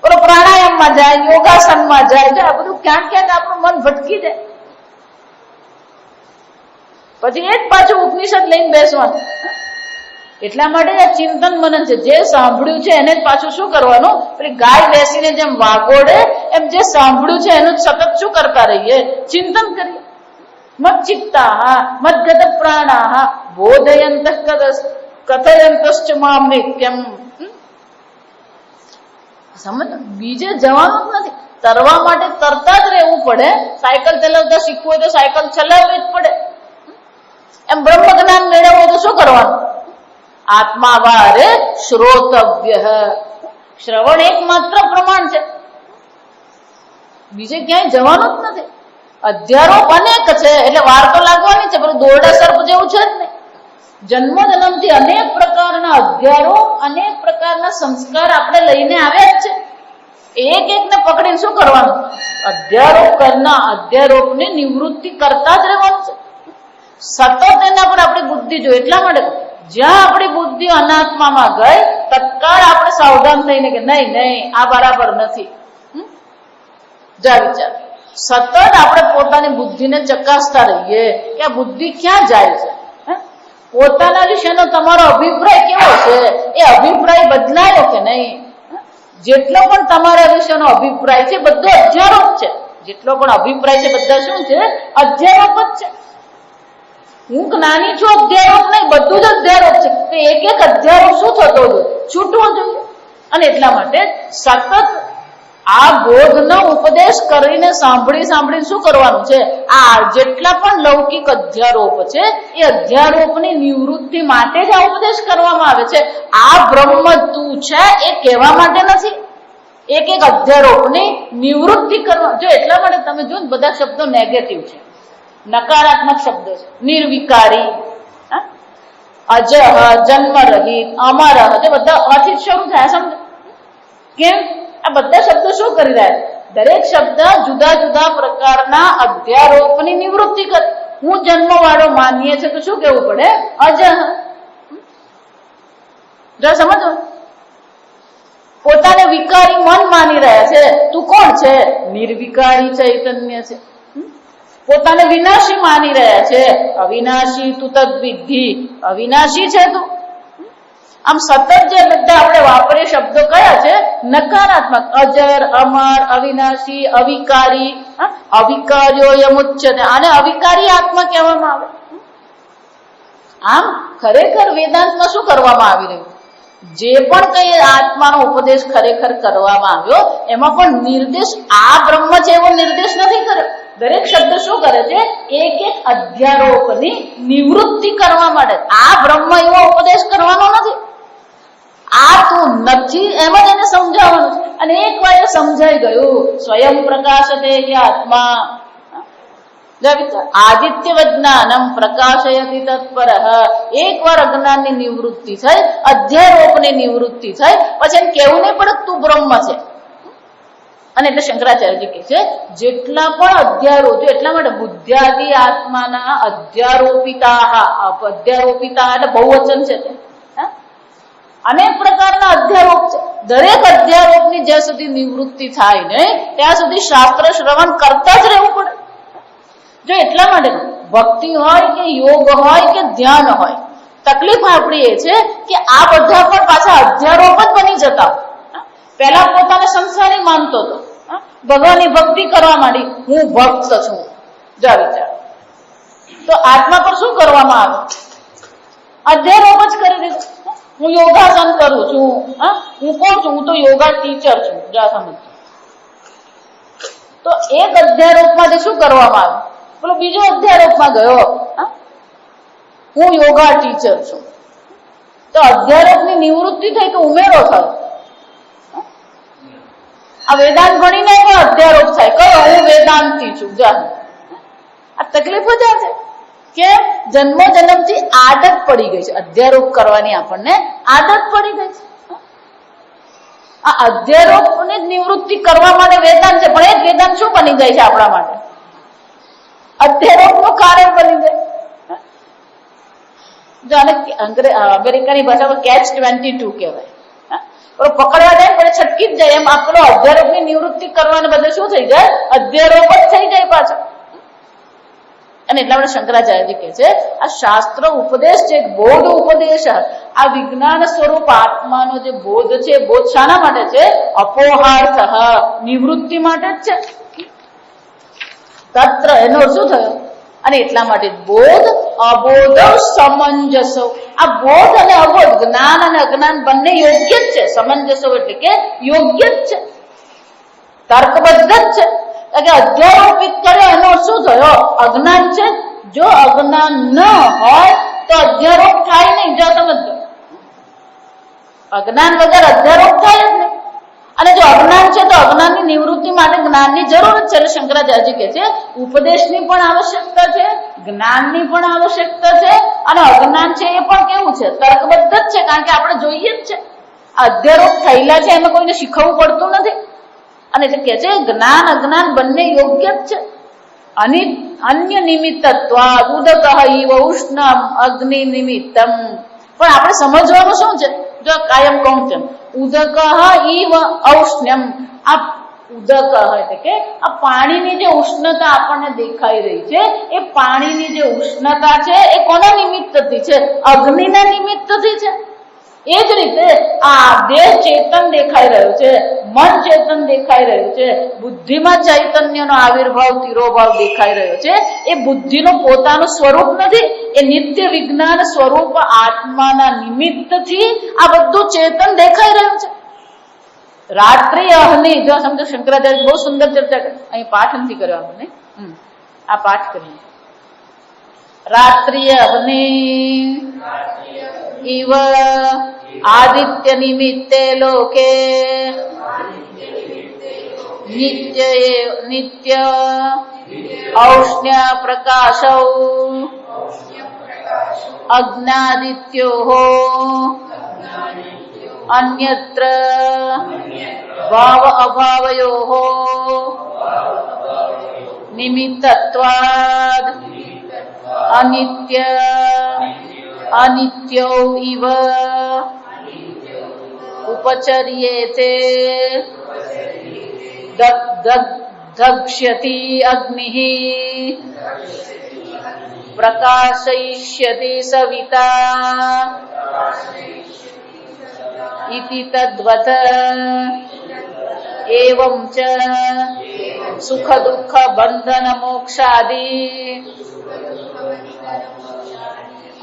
પેલો પ્રાણાયામમાં જાય, યોગાસનમાં જાય, જો આ બધું ક્યાંક ક્યાંક આપણું મન ભટકી જાય. પછી એ જ પાછું ઉપનિષદ લઈને બેસવાનું. એટલા માટે આ ચિંતન મનન છે. જે સાંભળ્યું છે એને જ પાછું શું કરવાનું? પેલી ગાય બેસીને જેમ વાગોડે એમ જે સાંભળ્યું છે એનું સતત શું કરતા રહીએ? ચિંતન કરીએ. મચ્ચિત્તા મદ્ગત પ્રાણા બોધયંત કથયંતશ્ચ મામ નિત્યમ. સમજ, બીજે જવાનું જ નથી. તરવા માટે તરતા જ રહેવું પડે. સાયકલ ચલાવતા શીખવું હોય તો સાયકલ ચલાવવી જ પડે. એમ બ્રહ્મ જ્ઞાન મેળવવું તો શું કરવાનું? આત્માવારે શ્રોતવ્ય. શ્રવણ એકમાત્ર પ્રમાણ છે, બીજે ક્યાંય જવાનું જ નથી. અધ્યારોપ અનેક છે એટલે વાર તો લાગવાની છે, પણ દોરડા સર્પ જેવું છે જ નહીં. જન્મ જન્મથી અનેક પ્રકારના અધ્યારોપ, અનેક પ્રકારના સંસ્કાર આપણે લઈને આવ્યા જ છે. એક એકને પકડીને શું કરવાનું? અધ્યારોપ કરના અધ્યારોપની નિવૃત્તિ કરતા જ રહેવાનું છે. સતત એના પર આપણી બુદ્ધિ જોઈએ. એટલા માટે જ્યાં આપણી બુદ્ધિ અનાત્મામાં ગઈ તત્કાળ આપણે સાવધાન થઈને કે નહીં આ બરાબર નથી. જા વિચાર. સતત આપણે પોતાની બુદ્ધિને ચકાસતા રહીએ કે આ બુદ્ધિ ક્યાં જાય છે. પોતાના વિશેનો તમારો અભિપ્રાય કેવો છે? એ અભિપ્રાય બદલાયો કે નહીં? જેટલો પણ તમારા વિશેનો અભિપ્રાય છે બધો અધ્યારોપ છે. જેટલો પણ અભિપ્રાય છે બધા શું છે? અધ્યારોપ જ છે. હું જ્ઞાની છું અધ્યારોપ નહીં, બધું જ અધ્યારોપ છે. તો એક એક અધ્યારોપ શું થતો જોઈએ? છૂટવો જોઈએ. અને એટલા માટે સતત આ બોધનો ઉપદેશ કરીને સાંભળી શું કરવાનું છે? આ જેટલા પણ લૌકિક અધ્યારોપ છે એ અધ્યારોપની નિવૃત્તિ માટે જ આ ઉપદેશ કરવામાં આવે છે. આ બ્રહ્મ તું છે એ કહેવા માટે નથી. એક એક અધ્યારોપની નિવૃત્તિ કરવા. જો એટલા માટે તમે જો બધા શબ્દો નેગેટિવ છે, નકારાત્મક શબ્દો છે. નિર્વિકારી, અજહ, જન્મરહિત, અમર, એ બધા અથી શરૂ થયા. સમજો કેમ? આ બધા શબ્દો શું કરી રહ્યા છે? દરેક શબ્દ જુદા જુદા પ્રકારના અધ્યારોપની નિવૃત્તિ કરે. હું જન્મવાળો માનીએ છે તો શું કહેવું પડે? અજહ. જો સમજો, પોતાને વિકારી મન માની રહ્યા છે. તું કોણ છે? નિર્વિકારી ચૈતન્ય છે. પોતાને વિનાશી માની રહ્યા છે. અવિનાશી તું તદ્વિધિ, અવિનાશી છે તું. આમ સતત જે બધા આપણે વાપરીએ શબ્દો કયા છે? નકારાત્મક. અજર, અમર, અવિનાશી, અવિકારી. અવિકાર્યો યમુચ્યતે. આને અવિકારી આત્મા કહેવામાં આવે. આમ ખરેખર વેદાંતમાં શું કરવામાં આવી રહ્યું? જે પણ કઈ આત્માનો ઉપદેશ ખરેખર કરવામાં આવ્યો એમાં પણ નિર્દેશ આ બ્રહ્મ છે એવો નિર્દેશ નથી કર્યો. દરેક શબ્દ શું કરે છે? એક એક અધ્યારોપની નિવૃત્તિ કરવા માટે. આ બ્રહ્મ એવો ઉપદેશ કરવાનો નથી. આ તું નથી એમ જ એને સમજાવવાનું. અને એક વાર સમજાઈ ગયું, સ્વયં પ્રકાશતે આત્મા. આદિત્ય જ્ઞાનમ પ્રકાશયતિ તત્પર. એક વાર અજ્ઞાનની નિવૃત્તિ થઈ, અધ્યારોપની નિવૃત્તિ થઈ, પછી એમ કેવું નહીં પડે તું બ્રહ્મ છે. અને એટલે શંકરાચાર્યજી કહે છે જેટલા પણ અધ્યારોપ, એટલા માટે બુદ્ધ્યાદિ આત્માના અધ્યારોપિતા. અધ્યારોપિતા એટલે બહુવચન છે. અનેક પ્રકારના અધ્યારોપ છે. દરેક અધ્યારોપની જ્યાં સુધી નિવૃત્તિ થાય ને ત્યાં સુધી શાસ્ત્ર શ્રવણ કરતા જ રહેવું પડે. જો એટલા માટે ભક્તિ હોય કે યોગ હોય કે ધ્યાન હોય, તકલીફ આપણી એ છે કે આ બધા પણ પાછા અધ્યારોપ જ બની જતા. પહેલા પોતાને સંસારી માનતો હતો, ભગવાનની ભક્તિ કરવા માંડી, હું ભક્ત છું. જા વિચાર. તો આત્મા પર શું કરવામાં આવે? અધ્યારોપ જ કરી દીધું. હું યોગાસન કરું છું. હું કોણ છું? હું તો યોગા ટીચર છું. જા સમજ. તો એક અધ્યારોપમાંથી શું કરવામાં આવે? પેલો બીજો અધ્યારોપમાં ગયો. હું યોગા ટીચર છું. તો અધ્યારોપની નિવૃત્તિ થઈ કે ઉમેરો થયો? આ વેદાંત ભણીને પણ અધ્યારોપ થાય. કયો? હું વેદાંતી છું. જા. આ તકલીફ જ છે કે જન્મો જન્મથી આદત પડી ગઈ છે અધ્યારોપ કરવાની. આપણને આદત પડી ગઈ છે. આ અધ્યારોપની નિવૃત્તિ કરવા માટે વેદાંત છે, પણ એ જ વેદાંત શું બની જાય છે આપણા માટે? અધ્યારોપનું કારણ બની જાય. જો આને અમેરિકાની ભાષામાં catch-22 કહેવાય. પકડવા જાય પણ છટકી જ જાય. એમ આપણો અધ્યારોપની નિવૃત્તિ કરવાને બદલે શું થઈ જાય? અધ્યારોપ જ થઈ જાય પાછો. અને એટલા માટે શંકરાચાર્યજી કહે છે આ શાસ્ત્ર ઉપદેશ છે, બોધ ઉપદેશ. આ વિજ્ઞાન સ્વરૂપ આત્માનો જે બોધ છે, બોધ શાના માટે છે? અપોહાર્થ, નિવૃત્તિ માટે જ છે. તત્ર એનો શું થયો? અને એટલા માટે બોધ અબોધ સમંજસો. આ બોધ અને અબોધ, જ્ઞાન અને અજ્ઞાન બંને યોગ્ય જ છે. સમંજસો એટલે કે યોગ્ય જ છે, તર્કબદ્ધ જ છે. કે અધ્યારોપિત કરે એનો શું થયો? અજ્ઞાન છે. જો અજ્ઞાન ન હોય તો અધ્યારોપ થાય નહીં. જો સમજો, અજ્ઞાન વગર અધ્યારોપ થાય જ નહીં. અને જો અજ્ઞાન છે તો અજ્ઞાનની નિવૃત્તિ માટે જ્ઞાનની જરૂર છે. એટલે શંકરાચાર્યજી કહે છે ઉપદેશની પણ આવશ્યકતા છે, જ્ઞાનની પણ આવશ્યકતા છે, અને અજ્ઞાન છે એ પણ કેવું છે? તર્કબદ્ધ જ છે. કારણ કે આપણે જોઈએ જ છે અધ્યારોપ થયેલા છે, એમાં કોઈને શીખવવું પડતું નથી. અને એટલે કે છે જ્ઞાન અજ્ઞાન બંને યોગ્ય જ છે. અન્ય નિમિત્તત્વાદ ઉદક ઇવ ઉષ્ણમ અગ્નિ નિમિત્તમ. પણ આપણે સમજવાનું શું છે? જો કાયમ કહું છે ઉદક ઇવ ઔષ્ણ્યમ. આ ઉદક એટલે કે આ પાણીની જે ઉષ્ણતા આપણને દેખાઈ રહી છે, એ પાણીની જે ઉષ્ણતા છે એ કોના નિમિત્તથી છે? અગ્નિના નિમિત્તથી છે. એ જ રીતે આ દેહ ચેતન દેખાઈ રહ્યો છે, મન ચેતન દેખાઈ રહ્યું છે, બુદ્ધિમાં ચૈતન્યનો આવિર્ભાવ તિરોભાવ દેખાઈ રહ્યો છે. એ બુદ્ધિનું પોતાનું સ્વરૂપ નથી, એ નિત્ય વિજ્ઞાન સ્વરૂપ આત્માના નિમિત્તથી આ બધું ચેતન દેખાઈ રહ્યું છે. રાત્રિ અહની, જો સમજો શંકરાચાર્ય બહુ સુંદર ચર્ચા કરી. અહીં પાઠ નથી કર્યો આપણને, આ પાઠ કરીએ. રાત્રિ અહની ઇવ આદિત્ય નિમિત્તે લોકે નિત્ય ઔષ્ણ્ય પ્રકાશૌ અગ્નાદિત્યો અન્યત્ર ભાવ અભાવયો નિમિત્તત્વાદ અનિત્ય અનિત્યો ઇવ ઉપચર્યેતે દગ્ષ્યતિ અગ્નિઃ પ્રકાશયિષ્યતિ સવિતા ઇતિ તદ્વત એવં ચ સુખ દુઃખ બંધન મોક્ષાદિ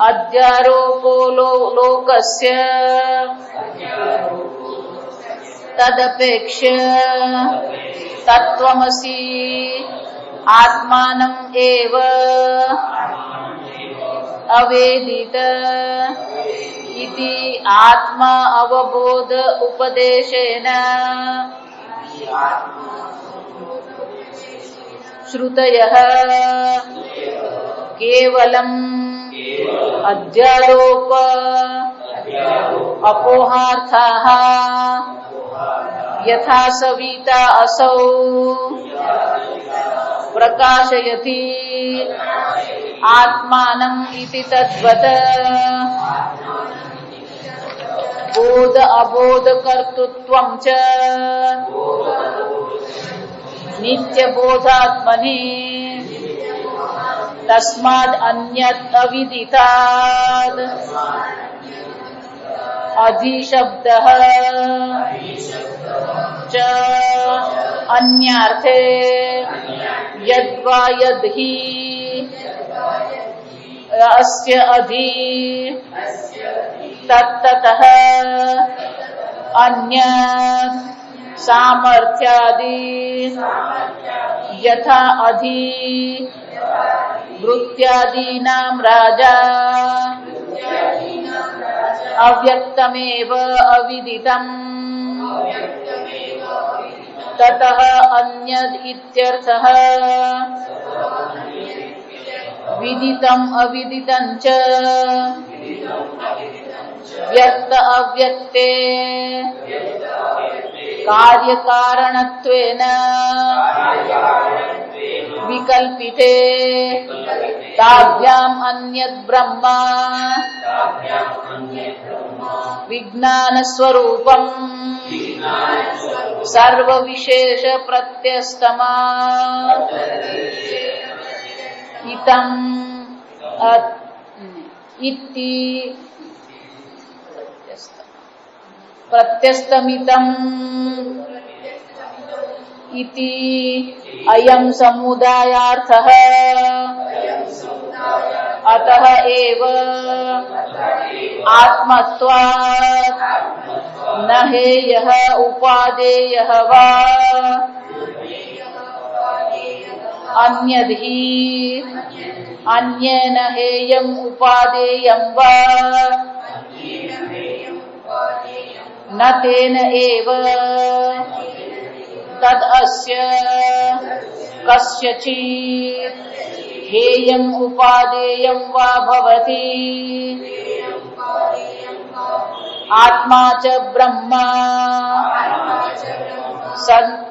અધ્યારોપો લોકસ્ય તદપેક્ષ્ય તત્વમસી આત્માનમ એવ અવેદિત ઇતિ આત્મા અવબોધ ઉપદેશેન શ્રુતયઃ કેવલમ અધ્યારોપ અપોહાર્થઃ યથા સવિતા અસૌ પ્રકાશયતિ આત્માનમ ઇતિ તદ્વત બોધ અબોધ કર્તૃત્વં ચ નિત્ય બોધાત્મની તસ્માદ અન્યત અવિદિતાદ અધિશબ્દઃ ચ अन्यार्थे यद्वा यद्हि अस्य अधि तत्ततः अन्यत् सामर्थ्यादि यथा अधि वृत्त्यादीनां राजा अव्यक्तमेव अविदितम् ततः अन्यद् इत्यर्थः विदितम् अविदितं च व्यक्त अव्यक्ते कार्यकारणत्वेन विकल्पिते ताभ्याम् अन्यद् ब्रह्म विज्ञानस्वरूपम् सर्वविशेष प्रत्यस्तमा इतम् इति प्रत्यस्तमितम् इति अयं समुदायार्थः अतः एव आत्मत्वात् न हेयः उपादेयः वा अन्यद्धि अन्येन हेयम् उपादेयं वा न तेन एव तद् अस्य कस्यचित् हेयम् उपादेयं वा भवति आत्मा च ब्रह्म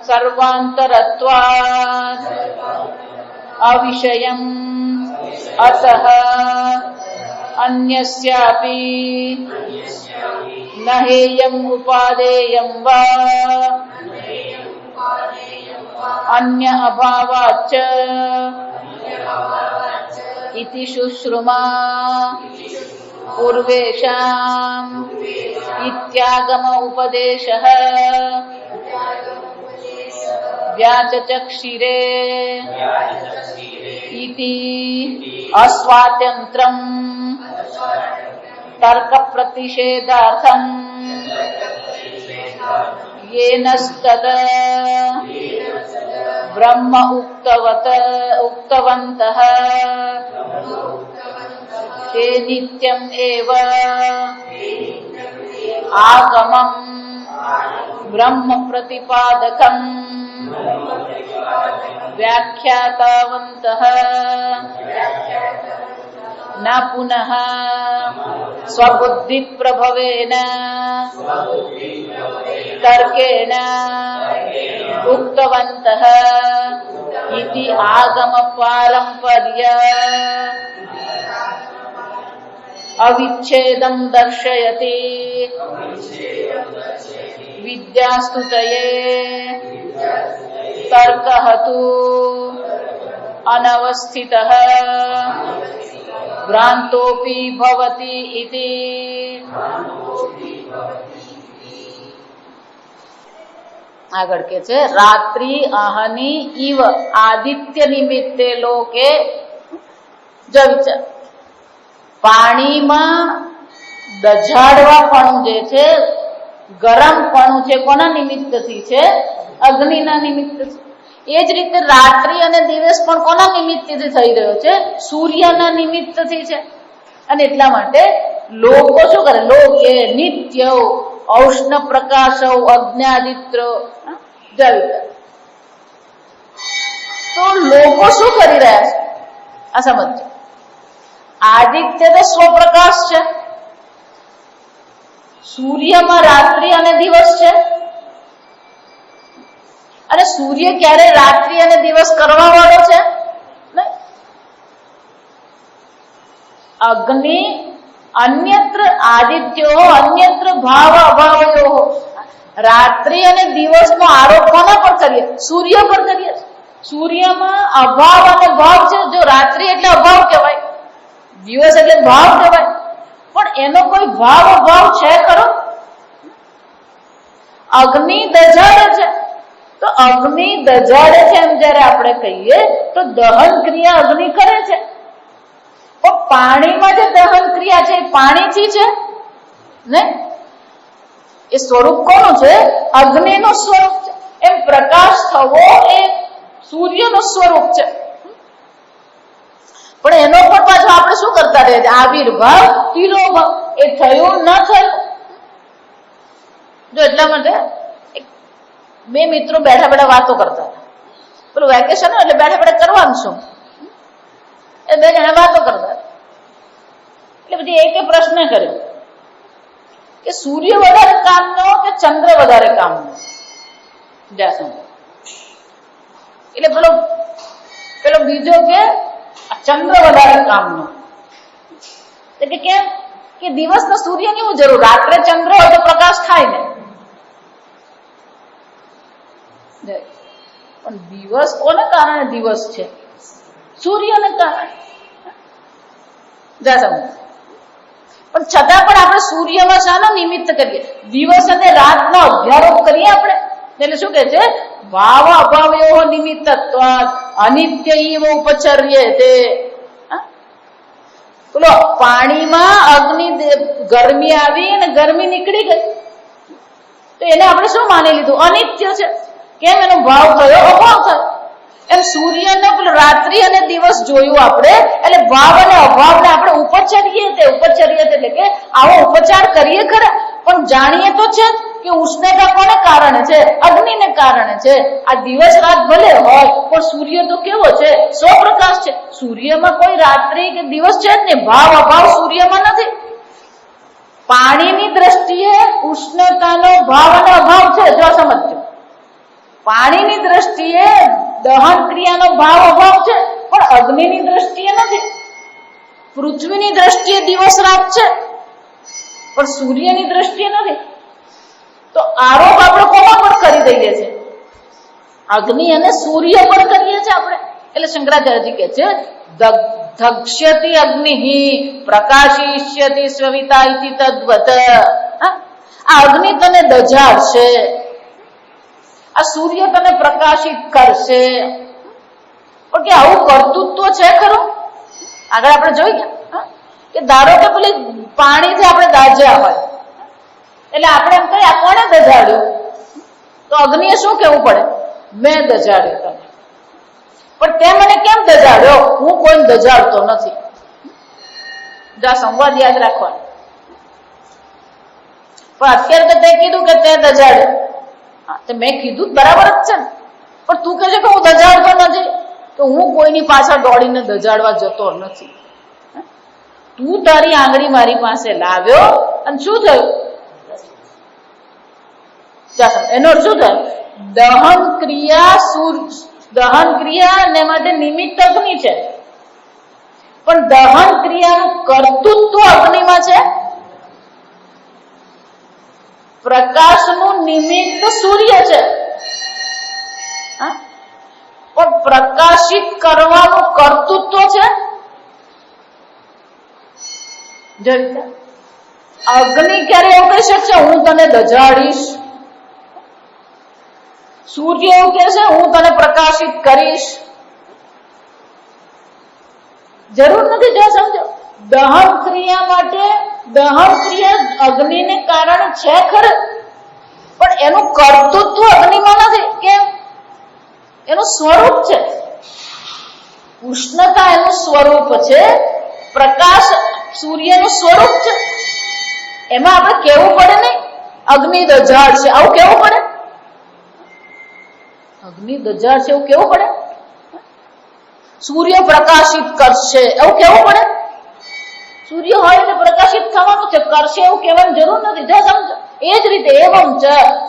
सर्वान्तरत्वात् अविषयम् अतः अन्यस्यापि न हेयम् उपादेयं वा अन्य अभावाच्च इति शुश्रुमा पूर्वेषाम् इत्यागम उपदेशः व्याचचक्षिरे इति अस्वातन्त्रम् तर्क प्रतिषेधार्थम् येनस्तद ब्रह्म उक्तवन्तः ते नित्यम् एव आगमम् ब्रह्म प्रतिपादकम् व्याख्यातवन्तः न पुनः स्वबुद्धि प्रभवेन तर्केण उक्तवन्तः इति आगम पारंपर्य अविच्छेदं दर्शयति विद्यास्तुतये तर्कः तु अनवस्थितः भ्रांतोऽपि भवति इति। આગળ કે છે રાત્રિ અહની ઇવ આદિત્ય નિમિત્તે લોકે જો વિચાર પાણીમાં દઝાડવાપણું જે છે ગરમપણું છે કોના નિમિત્તથી છે? અગ્નિના નિમિત્તથી. એ જ રીતે રાત્રિ અને દિવસ પણ કોના નિમિત્તથી થઈ રહ્યો છે? સૂર્યના નિમિત્તથી છે. અને એટલા માટે લોકો શું કરે? લોક એ નિત્ય ઔષ્ણ પ્રકાશવ અજ્ઞાદિત્ર તો લોકો શું કરી રહ્યા છે? આ સમજો. આદિત્ય તો સ્વપ્રકાશ છે, સૂર્યમાં રાત્રિ અને દિવસ છે. અને સૂર્ય ક્યારે રાત્રિ અને દિવસ કરવા વાળો છે? અગ્નિ અન્યત્ર આદિત્યો અન્યત્ર ભાવ અભાવયો. રાત્રિ અને દિવસનો આરોપ કોના પર કરીએ? સૂર્ય પર કરીએ. સૂર્યમાં અભાવ અને ભાવ છે. જો રાત્રિ એટલે અભાવ કહેવાય, દિવસ એટલે ભાવ કહેવાય, પણ એનો કોઈ ભાવ અભાવ છે ખરો? અગ્નિ દઝાડે છે, તો અગ્નિ દજાડે છે એમ જયારે આપણે કહીએ તો દહન ક્રિયા અગ્નિ કરે છે. તો પાણીમાં જે દહન ક્રિયા છે એ પાણીથી છે ને, એ સ્વરૂપ કોનું છે? અગ્નિનું સ્વરૂપ છે. એમ પ્રકાશ થવો એ સૂર્યનું સ્વરૂપ છે. પણ એનો પણ પાછો આપણે શું કરતા રહીએ છીએ? આવિર્ભાવ તિરોભાવ. એ થયું ન થયું. જો એટલા માટે બે મિત્રો બેઠા બેઠા વાતો કરતા હતા. પેલું વેકેશન એટલે બેઠા બેઠા કરવાનું શું, એ બે જણા વાતો કરતા હતા. એટલે પછી એકે પ્રશ્ન કર્યો કે સૂર્ય વધારે કામનો કે ચંદ્ર વધારે કામનો? એટલે પેલો બીજો કે ચંદ્ર વધારે કામનો. એટલે કેમ? કે દિવસના સૂર્યની શું જરૂર? રાત્રે ચંદ્ર હોય તો પ્રકાશ થાય ને. પણ દિવસ કોને કારણે દિવસ છે? સૂર્યને કારણે. પણ છતાં પણ આપણે સૂર્યમાં શાનો નિમિત્ત કરીએ? દિવસ અને રાતનો અધ્યારોપ કરીએ આપણે. એટલે શું કે છે? ભાવ અભાવયો નિમિત્તત્વાદ અનિત્ય ઈવ ઉપચર્ય તે. બોલો, પાણીમાં અગ્નિ ગરમી આવી અને ગરમી નીકળી ગઈ તો એને આપણે શું માની લીધું? અનિત્ય છે. કેમ? એનો ભાવ થયો, અભાવ થયો. એમ સૂર્યને રાત્રિ અને દિવસ જોયું આપણે, એટલે ભાવ અને અભાવને આપણે ઉપચરીએ એટલે કે આવો ઉપચાર કરીએ ખરા, પણ જાણીએ તો છે કે ઉષ્ણતા કોને કારણે છે? અગ્નિને કારણે છે. આ દિવસ રાત ભલે હોય પણ સૂર્ય તો કેવો છે? સ્વપ્રકાશ છે. સૂર્યમાં કોઈ રાત્રિ કે દિવસ છે જ નહીં. ભાવ અભાવ સૂર્યમાં નથી. પાણીની દ્રષ્ટિએ ઉષ્ણતાનો ભાવ અને અભાવ છે. જો સમજો, પાણીની દ્રષ્ટિએ દહન ક્રિયાનો ભાવ અભાવ છે, પણ અગ્નિની દ્રષ્ટિએ નથી. પૃથ્વીની દ્રષ્ટિએ દિવસ રાત છે, પણ સૂર્યની દ્રષ્ટિએ નથી. તો આરોપ આપણે કોના પર કરી દઈએ છીએ? અગ્નિ અને સૂર્ય પર કરીએ છીએ આપણે. એટલે શંકરાચાર્યજી કહે છે ધક્ષ્યતિ અગ્નિ પ્રકાશિષ્યતિ સ્વવિતા ઇતિ તદ્વત. આ અગ્નિ તને દજાડશે, આ સૂર્ય તને પ્રકાશિત કરશે. પણ કે આવું કર્તૃત્વ છે ખરું? આગળ આપણે જોઈએ કે ધારો કે પેલી પાણીથી આપણે દાજ્યા હોય એટલે આપણે એમ કહીએ આ કોને દજાડ્યું? તો અગ્નિએ શું કહેવું પડે? મેં દજાડ્યો તને. પણ તે મને કેમ દજાડ્યો? હું કોઈને દજાડતો નથી. જા સંવાદ યાદ રાખવાનો. પણ અત્યારે તો તે કીધું કે તે દજાડ્યો. તો મેં કીધું બરાબર જ છે ને, પણ તું કહે છે કે હું દજાડતો નથી. તો હું કોઈની પાછળ દોડીને દજાડવા જતો નથી. તું તારી આંગળી મારી પાસે લાવ્યો અને શું થયું? એનો શું થયું? દહન ક્રિયા ને માટે નિમિત્ત અગ્નિ છે, પણ દહન ક્રિયાનું કર્તૃત્વ અગ્નિમાં છે. પ્રકાશનું નિમિત્ત સૂર્ય છે, પણ પ્રકાશિત કરવાનું કર્તૃત્વ છે. અગ્નિ ક્યારે એવું કહી શકશે હું તને દજાડીશ? સૂર્ય એવું કહે છે હું તને પ્રકાશિત કરીશ? જરૂર નથી. જો સમજો, દહન ક્રિયા માટે દહન ક્રિયા અગ્નિને કારણે છે ખરું, પણ એનું કર્તૃત્વ અગ્નિમાં નથી. કેમ? એનું સ્વરૂપ છે. ઉષ્ણતા એનું સ્વરૂપ છે, પ્રકાશ સૂર્યનું સ્વરૂપ છે. એમાં આપણે કેવું પડે ને અગ્નિ દજાડ છે, આવું કેવું પડે? અગ્નિ દજાડ છે એવું કેવું પડે? સૂર્ય પ્રકાશિત કરશે એવું કેવું પડે? સૂર્ય હોય એટલે પ્રકાશિત થવાનું છે, કરશે એવું કહેવાની જરૂર નથી. જો સમજો, એ જ રીતે એવમ ચ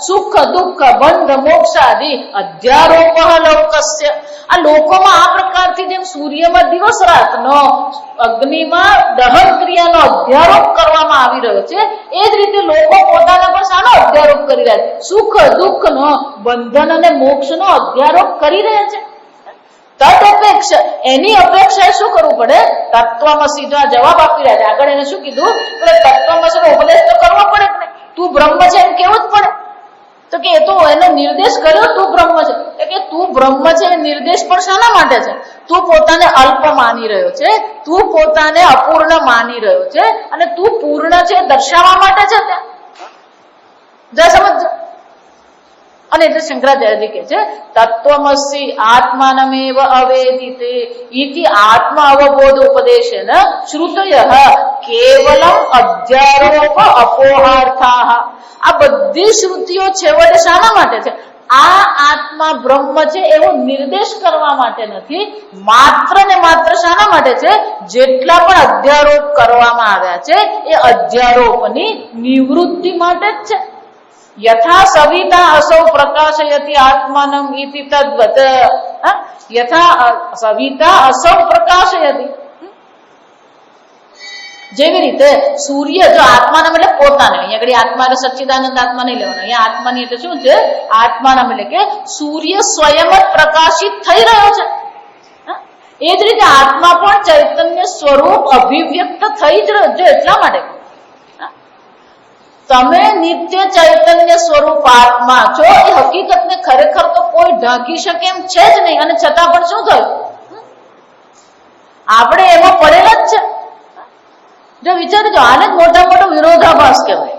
સુખ દુઃખ બંધ મોક્ષાદિ અધ્યારોપ લોકસ્ય. આ લોકોમાં આ પ્રકારથી જેમ સૂર્યમાં દિવસ રાતનો, અગ્નિમાં દહન ક્રિયાનો અધ્યારોપ કરવામાં આવી રહ્યો છે, એ જ રીતે લોકો પોતાના પર શાનો અધ્યારોપ કરી રહ્યા છે? સુખ દુઃખનો, બંધન અને મોક્ષનો અધ્યારોપ કરી રહ્યા છે. તદ અપેક્ષા, એની અપેક્ષાએ શું કરવું પડે? તત્વમસીનો જવાબ આપી રહ્યા છે. આગળ એને શું કીધું? તત્વમસીનો ઉપદેશ તો કરવો પડે કે નહીં? તું બ્રહ્મ છે એમ કેવું જ પડે. તો કે એ તો એનો નિર્દેશ કર્યો તું બ્રહ્મ છે. કે તું બ્રહ્મ છે એ નિર્દેશ પણ શાના માટે છે? તું પોતાને અલ્પ માની રહ્યો છે, તું પોતાને અપૂર્ણ માની રહ્યો છે, અને તું પૂર્ણ છે દર્શાવવા માટે છે ત્યાં. જા સમજ. અને એટલે શંકરાચાર્યજી કે છે તત્વમસી આત્માનમેવ અવેદિતે ઇતિ આત્મ અવબોધ ઉપદેશેન શ્રુતય કેવલમ અધ્યારોપ અપોહાર્થાઃ. આ બધી શ્રુતિઓ છેવટે શાના માટે છે? આ આત્મા બ્રહ્મ છે એવો નિર્દેશ કરવા માટે નથી, માત્ર ને માત્ર શાના માટે છે? જેટલા પણ અધ્યારોપ કરવામાં આવ્યા છે એ અધ્યારોપની નિવૃત્તિ માટે જ છે. યથા સવિતા અસૌ પ્રકાશયતિ આત્માનમ ઇતિ તદ્વત. યથા સવિતા અસૌ પ્રકાશયતિ. જેવી રીતે સૂર્ય જો આત્માનમ એટલે પોતાને, અહીંયા આગળ આત્મા એટલે સચ્ચિદાનંદ આત્મા નહીં લેવાનો, અહીંયા આત્માની એટલે શું છે? આત્માનમ એટલે કે સૂર્ય સ્વયં જ પ્રકાશિત થઈ રહ્યો છે. એ જ રીતે આત્મા પણ ચૈતન્ય સ્વરૂપ અભિવ્યક્ત થઈ જ રહ્યો છે. એટલા માટે તમે નિત્ય ચૈતન્ય સ્વરૂપ આત્મા છો એ હકીકતને ખરેખર તો કોઈ ઢાંકી શકે એમ છે જ નહીં, અને છતાં પણ શું થયું? આપણે એમાં પડેલા જ છે. જો વિચારજો, આને જ મોટા મોટો વિરોધાભાસ કહેવાય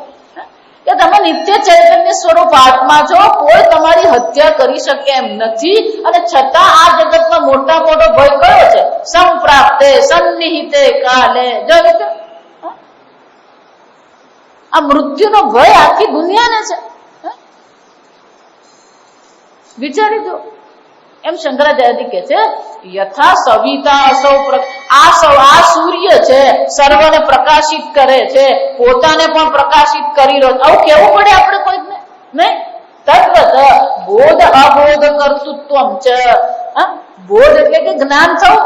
કે તમે નિત્ય ચૈતન્ય સ્વરૂપ આત્મા છો, કોઈ તમારી હત્યા કરી શકે એમ નથી, અને છતાં આ જગતમાં મોટા મોટો ભય કયો છે? સંપ્રાપ્તે સન્નિહિતે કાલે. જો આ મૃત્યુનો ભય આખી દુનિયાને છે. વિચારી દો. એમ શંકરાચાર્યજી કે છે યથા સવિતા અસૌ આ સૂર્ય છે, સર્વને પ્રકાશિત કરે છે, પોતાને પણ પ્રકાશિત કરી રહ્યો. આવું કેવું પડે આપણે કોઈને? નહીં. તદ્વત બોધ અબોધ કર્તૃત્વમ છે. બોધ એટલે કે જ્ઞાન થવું,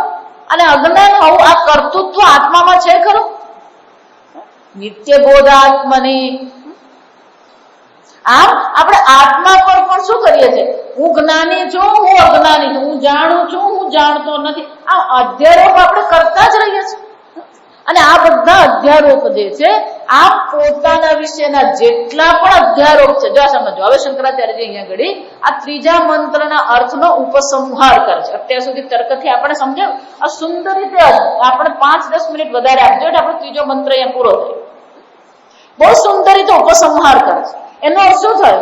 અને અજ્ઞાન હોવું. આ કર્તૃત્વ આત્મામાં છે ખરું? નિત્ય બોધાત્મની. આમ આપણે આત્મા પર પણ શું કરીએ છીએ? હું જ્ઞાની છું, હું અજ્ઞાની છું, હું જાણું છું, હું જાણતો નથી. આ અધ્યારોપ આપણે કરતા જ રહીએ છીએ. અને આ બધા અધ્યારોપ જે છે, આ પોતાના વિશેના જેટલા પણ અધ્યારોપ છે, જો સમજો. હવે શંકરાચાર્યજી અહીંયા ઘડી આ ત્રીજા મંત્રના અર્થનો ઉપસંહાર કરે છે. અત્યાર સુધી તર્કથી આપણે સમજાવ, આ સુંદર રીતે આપણે 5-10 મિનિટ વધારે આપજો એટલે આપણો ત્રીજો મંત્ર અહીંયા પૂરો થાય. બહુ સુંદર રીતે ઉપસંહાર કરે છે. એનો અર્થ શું થયો?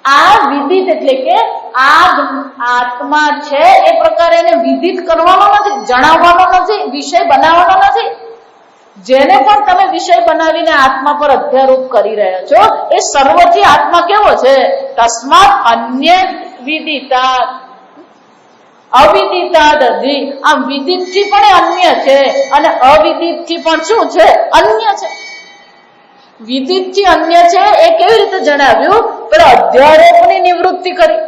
આ વિદિત એટલે કે આ આત્મા છે એ પ્રકારે એને વિદિત કરવાનો નથી, જણાવવાનો નથી, વિષય બનાવવાનો નથી. જેને પણ તમે વિષય બનાવીને આત્મા પર અધ્યારોપ કરી રહ્યા છો એ સર્વથી આત્મા કેવો છે? તસ્માત અન્ય વિદિતા અવિદિતાદ અધિ. આમ વિદિત થી પણ અન્ય છે, અને અવિદિત થી પણ શું છે? અન્ય છે. વિદિત થી અન્ય છે એ કેવી રીતે જણાવ્યું? પેલા અધ્યારોપની નિવૃત્તિ કરી.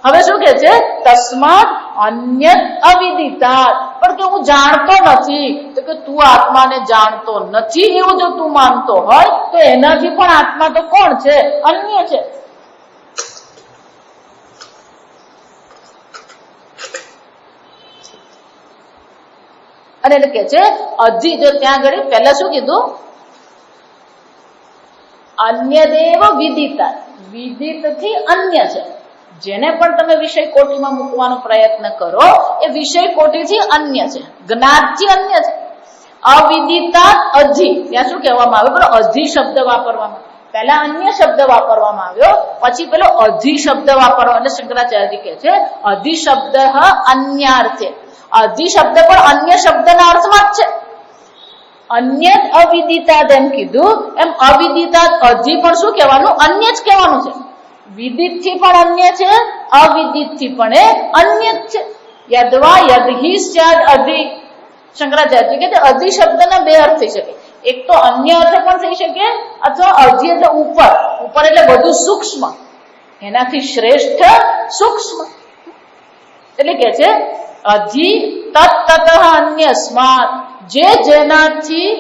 હવે શું કે છે? તસ્માત અન્ય અવિદિતા. પણ કે હું જાણતો નથી, તો કે તું આત્માને જાણતો નથી એવું જો તું માનતો હોય તો એનાથી પણ આત્મા તો કોણ છે? અન્ય છે. અને એટલે કે છે અધિ. જો ત્યાં આગળ પહેલા શું કીધું? અન્ય દેવ વિદિતા. વિદિત થી અન્ય છે. જેને પણ તમે વિષય કોટીમાં મૂકવાનો પ્રયત્ન કરો એ વિષય કોટીથી અન્ય છે, જ્ઞાતથી અન્ય છે. અવિદિતા અધિ. ત્યાં શું કહેવામાં આવ્યું? પેલો અધિ શબ્દ વાપરવામાં. પહેલા અન્ય શબ્દ વાપરવામાં આવ્યો, પછી પેલો અધિ શબ્દ વાપરવાનો. એટલે શંકરાચાર્યજી કહે છે અધિ શબ્દ અન્યાર્થે. અધિ શબ્દ પણ અન્ય શબ્દના અર્થમાં જ છે. અન્ય અવિદિતા એમ કીધું એમ અવિદિતા અધિ પણ શું કહેવાનું? અન્ય જ કહેવાનું છે. વિદિત થી પણ અન્ય છે, અવિદિત થી પણ અન્ય જ છે. યદ્વા યદહિ સ્યાદ અધિ. શંકરાચાર્ય કે અધિ શબ્દના બે અર્થ થઈ શકે. એક તો અન્ય અર્થ પણ થઈ શકે, અથવા અધિ એટલે ઉપર. ઉપર એટલે બધું સૂક્ષ્મ, એનાથી શ્રેષ્ઠ સૂક્ષ્મ. એટલે કે છે અધિ તત્તત અન્યસ્માત. જે જેનાથી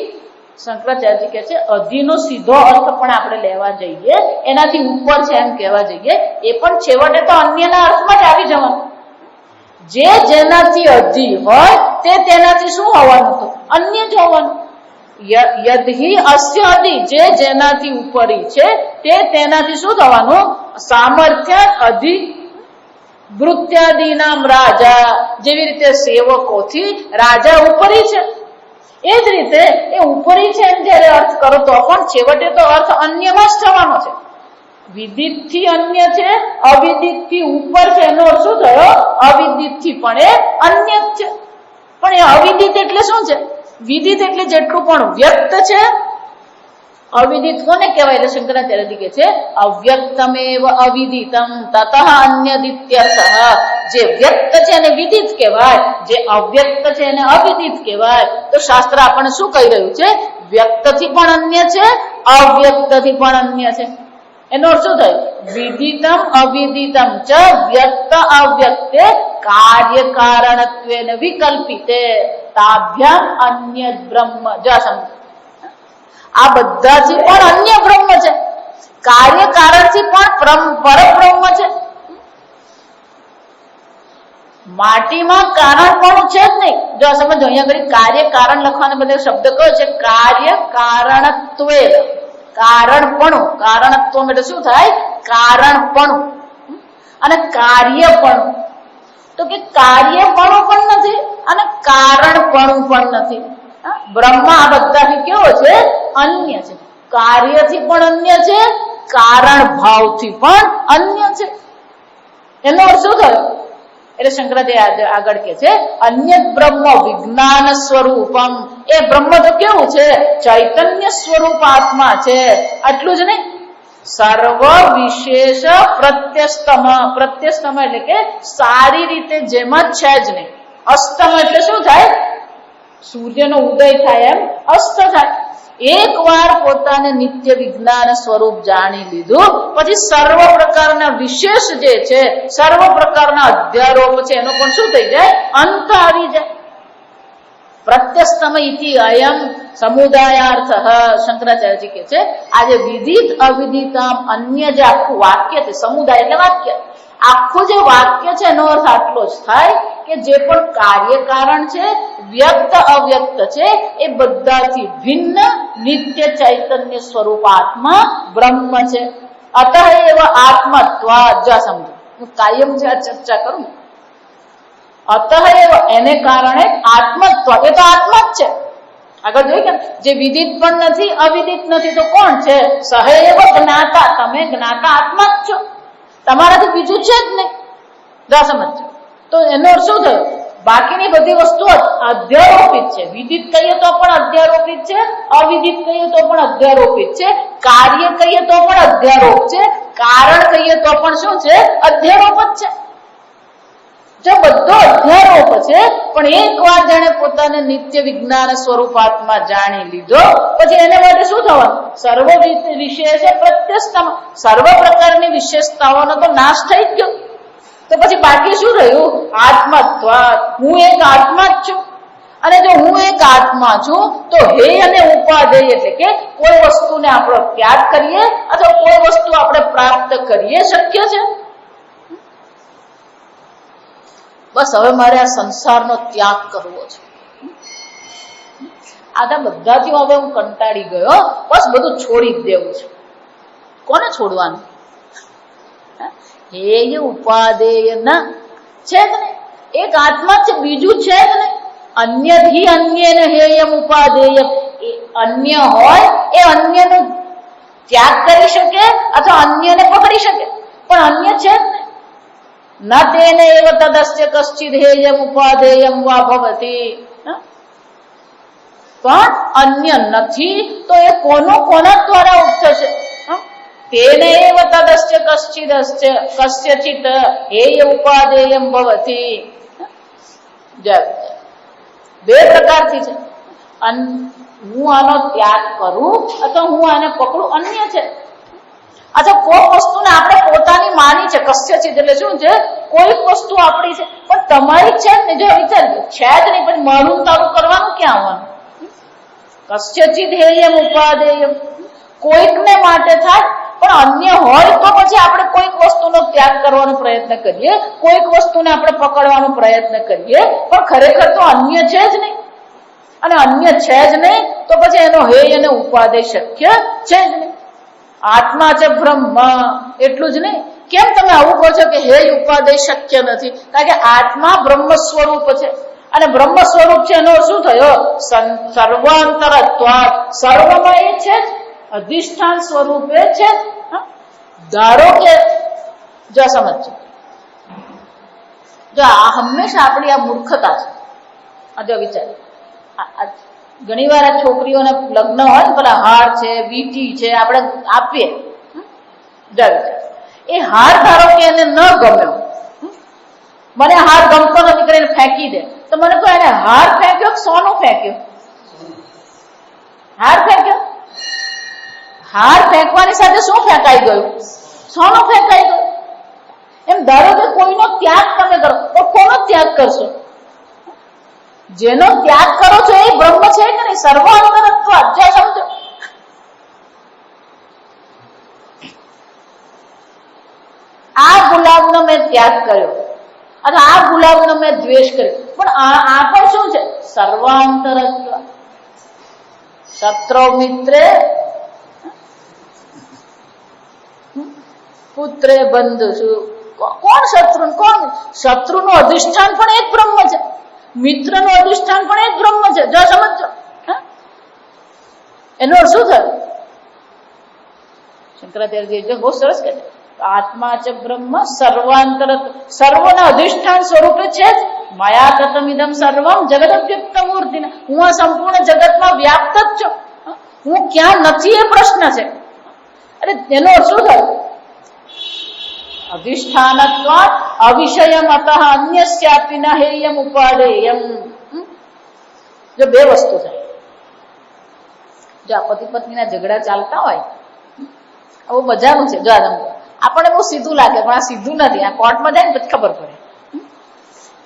શંકરાચાર્યજી કહે છે અધિનો સીધો અર્થ પણ આપણે લેવા જઈએ, એનાથી ઉપર છે એમ કહેવા જઈએ, એ પણ છેવટે તો અન્યના અર્થમાં જ આવી જવાનું. જે જેનાથી અધિ હોય તે તેનાથી શું હોવાનું? તો અન્ય જ હોવાનું. યદ્હિ અસ્ય અધિ, જે જેનાથી ઉપરી છે તે તેનાથી શું થવાનું? સામર્થ્ય અધિ ભૃત્યાદિનામ રાજા, જેવી રીતે સેવકોથી રાજા ઉપરી છે એ જ રીતે એ ઉપરી છે એમ જયારે અર્થ કરો તો પણ છેવટે તો અર્થ અન્યમાં જ થવાનો છે. વિદિત થી અન્ય છે, અવિદિત થી ઉપર છે, એનો અર્થ શું થયો? અવિદિત થી પણ એ અન્ય જ છે. પણ એ અવિદિત એટલે શું છે? વિદિત એટલે જેટલું પણ વ્યક્ત છે. અવિદિત કોને કહેવાય? એટલે શંકરાચાર્ય કહે છે અવ્યક્તમેવ અવિદિતમ તતઃ અન્યદિત્યર્થ. જે વ્યક્ત છે એને વિદિત કહેવાય, જે અવ્યક્ત છે એને અવિદિત કહેવાય. તો શાસ્ત્ર આપણને શું કહી રહ્યું છે? વ્યક્ત થી પણ અન્ય છે, અવ્યક્ત થી પણ અન્ય છે. એનો અર્થ શું થાય? વિદિતમ અવિદિતમ ચ વ્યક્ત અવ્યક્તે કાર્ય કારણત્વેન વિકલ્પિતે તાભ્યામ અન્ય બ્રહ્મ. જો સમજો, આ બધાથી પણ અન્ય બ્રહ્મ છે, કાર્ય કારણથી પણ પરબ્રહ્મ છે. માટીમાં કારણ પણ છે જ નહીં. જો સમજો, અહીંયા આગળ કાર્ય કારણ લખવાને બદલે શબ્દ કયો છે? કાર્ય કારણત્વે. કારણપણું. કારણત્વ એટલે શું થાય? કારણપણું અને કાર્યપણું. તો કે કાર્યપણું પણ નથી અને કારણપણું પણ નથી. બ્રહ્મ આ બધાથી કેવો છે? અન્ય છે. કાર્યથી પણ અન્ય છે, કારણ ભાવથી પણ અન્ય છે. એનો અર્થ શું થયો? એટલે શંકરાચાર્ય આગળ કે છે અન્ય બ્રહ્મ વિજ્ઞાન સ્વરૂપમ. એ બ્રહ્મ તો કેવું છે? ચૈતન્ય સ્વરૂપ આત્મા છે. આટલું જ નહીં, સર્વ વિશેષ પ્રત્યસ્તમ. પ્રત્યસ્તમ એટલે કે સારી રીતે જેમાં છે જ નહીં. અસ્તમ એટલે શું થાય? સૂર્યનો ઉદય થાય એમ અસ્ત થાય. એક વાર પોતાને નિત્ય વિજ્ઞાન સ્વરૂપ જાણી લીધું પછી સર્વ પ્રકારના વિશેષ જે છે, સર્વ પ્રકારના અધ્યારોપ છે, એનો પણ શું થઈ જાય? અંત આવી જાય. પ્રત્યસ્તમ ઇતિ અયમ સમુદાયાર્થ. શંકરાચાર્યજી કહે છે આજે વિદિત અવિદિતમ અન્ય જે આખું વાક્ય છે, સમુદાય એટલે વાક્ય, આખું જે વાક્ય છે એનો અર્થ આટલો જ થાય કે જે પણ કાર્ય કારણ છે, વ્યક્ત અવ્યક્ત છે, એ બધાથી ભિન્ન નિત્ય ચૈતન્ય સ્વરૂપ આત્મા બ્રહ્મ છે. અતઃ એવ આત્મત્વાદ. જા સમજો, હું કાયમ જે આ ચર્ચા કરું, અતઃ એવ એને કારણે આત્મત્વ, એ તો આત્મા જ છે. આગળ જોઈ કે જે વિદિત પણ નથી, અવિદિત નથી, તો કોણ છે? સહૈવ જ્ઞાતા. તમે જ્ઞાતા આત્મા જ છો, તમારાથી બીજું છે જ નહીં. જા સમજો. તો એનો અર્થ શું થયો? બાકીની બધી વસ્તુઓ અધ્યારોપિત છે. વિદિત કહીએ તો પણ અધ્યારોપિત છે, અવિદિત કહીએ તો પણ અધ્યારોપિત છે, કાર્ય કહીએ તો પણ અધ્યારોપ છે, કારણ કહીએ તો પણ શું છે? અધ્યારોપ જ છે. જો બધો અધ્યારોપ છે, પણ એક વાર જાણે પોતાને નિત્ય વિજ્ઞાન સ્વરૂપાત્મા જાણી લીધો પછી એને માટે શું થવાનું? સર્વ વિશેષ પ્રત્યસ્તમ. સર્વ પ્રકારની વિશેષતાઓનો તો નાશ થઈ ગયો. તો પછી બાકી શું રહ્યું? આત્મત્વ. હું એક આત્મા જ છું. અને જો હું એક આત્મા છું તો હે અને ઉપાદેય એટલે કે કોઈ વસ્તુને આપણો ત્યાગ કરીએ અથવા કોઈ વસ્તુ આપણે પ્રાપ્ત કરીએ શક્ય છે? બસ હવે મારે આ સંસારનો ત્યાગ કરવો છે. આના બધાથી હવે હું કંટાળી ગયો, બસ બધું છોડી જ દેવું છે. કોને છોડવાનું? હેય ઉપાદેય ના છે જ ને, એક આત્મા છે, બીજું છે જ ને. અન્યથી અન્યને હેયમ ઉપાદેય. અન્ય હોય એ અન્યનો ત્યાગ કરી શકે અથવા અન્યને પકડી શકે, પણ અન્ય છે જ ને. ન તેને એવ તદસ્ય કશ્ચિદ હેયમ ઉપાદેયમ વા ભવતી. પણ અન્ય નથી તો એ કોના દ્વારા ઉઠશે? તેને એવ તદસ્ય કશ્ચિત હેય ઉપાદેયમ ભવતી. બે પ્રકારથી છે. હું આનો ત્યાગ કરું અથવા હું આને પકડું, અન્ય છે. અચ્છા, કોઈ વસ્તુને આપણે પોતાની માની છે, કશ્યચિત એટલે શું છે? કોઈ વસ્તુ આપણી છે, પણ તમારી છે ને. જો વિચારજો, છે જ નહીં, પણ મારું તારું કરવાનું ક્યાં આવવાનું? કશ્યચિત હેયમ ઉપાદેયમ. કોઈકને માટે થાય, પણ અન્ય હોય તો પછી આપણે કોઈક વસ્તુનો ત્યાગ કરવાનો પ્રયત્ન કરીએ, કોઈક વસ્તુને આપણે પકડવાનો પ્રયત્ન કરીએ, પણ ખરેખર તો અન્ય છે જ નહીં. અને અન્ય છે જ નહીં તો પછી એનો હેય અને ઉપાદેય શક્ય છે જ નહીં. આત્મા છે બ્રહ્મ એટલું જ નહીં. કેમ તમે આવું કહો છો કે હેય ઉપાદેય શક્ય નથી? કારણ કે આત્મા બ્રહ્મ સ્વરૂપ છે અને બ્રહ્મ સ્વરૂપ છે એનો શું થયો? સર્વાંતરત્વાત્, સર્વમાં એ છે જ, અધિષ્ઠાન સ્વરૂપે છે જ. ધારો કે જો સમજો, જો આ હંમેશા આપણી આ મૂર્ખતા છે. આ જો વિચાર, ઘણી વાર આ છોકરીઓને લગ્ન હોય ને પેલા હાર છે, વીટી છે, આપણે આપીએ. જો વિચાર, એ હાર ધારો કે એને ન ગમ્યો, મને હાર ગમતો નથી કરીને ફેંકી દે, તો મને કોઈ એને હાર ફેંક્યો કે સોનું ફેંક્યો? હાર ફેંક્યો. હાર ફેંકવાની સાથે શું ફેંકાઈ ગયું? સોનું ફેંકાઈ ગયું. એમ ધારો કે કોઈનો ત્યાગ તમે કરો, તો કોનો ત્યાગ કરશો? જેનો ત્યાગ કરો છો એ બ્રહ્મ છે કે નહીં? સર્વાંતરત્વ. જો સમજો, આ ગુલાબનો મેં ત્યાગ કર્યો અને આ ગુલાબનો મેં દ્વેષ કર્યો, પણ આ પણ શું છે? સર્વાંતરત્વ. શત્રુ મિત્રે પુત્રે બંધુ. કોણ શત્રુ? કોણ શત્રુનું અધિષ્ઠાન પણ એ જ બ્રહ્મ છે, મિત્રનું અધિષ્ઠાન પણ એ જ બ્રહ્મ છે. જો સમજો, એનો અર્થ શું થયો? શંકરાચાર્ય બહુ સરસ કહે છે, આત્મા ચ બ્રહ્મ સર્વાંતરત્વ, સર્વના અધિષ્ઠાન સ્વરૂપે છે જ. મયા તતમિદમ સર્વમ જગદવ્યક્ત મૂર્તિના, હું આ સંપૂર્ણ જગતમાં વ્યાપ્ત જ છું. હું ક્યાં નથી એ પ્રશ્ન છે. અરે એનો અર્થ શું થયો? અધિષ્ઠાનત્વાત અવિષયમ અતઃ અન્યસ્યાપી ન હેયમ ઉપાદેયમ. જો બે વસ્તુ છે. જો આ પતિ પત્નીના ઝઘડા ચાલતા હોય, આવું મજાનું છે. જો આપણને બહુ સીધું લાગે, પણ આ સીધું નથી. આ કોર્ટમાં જાય ને પછી ખબર પડે.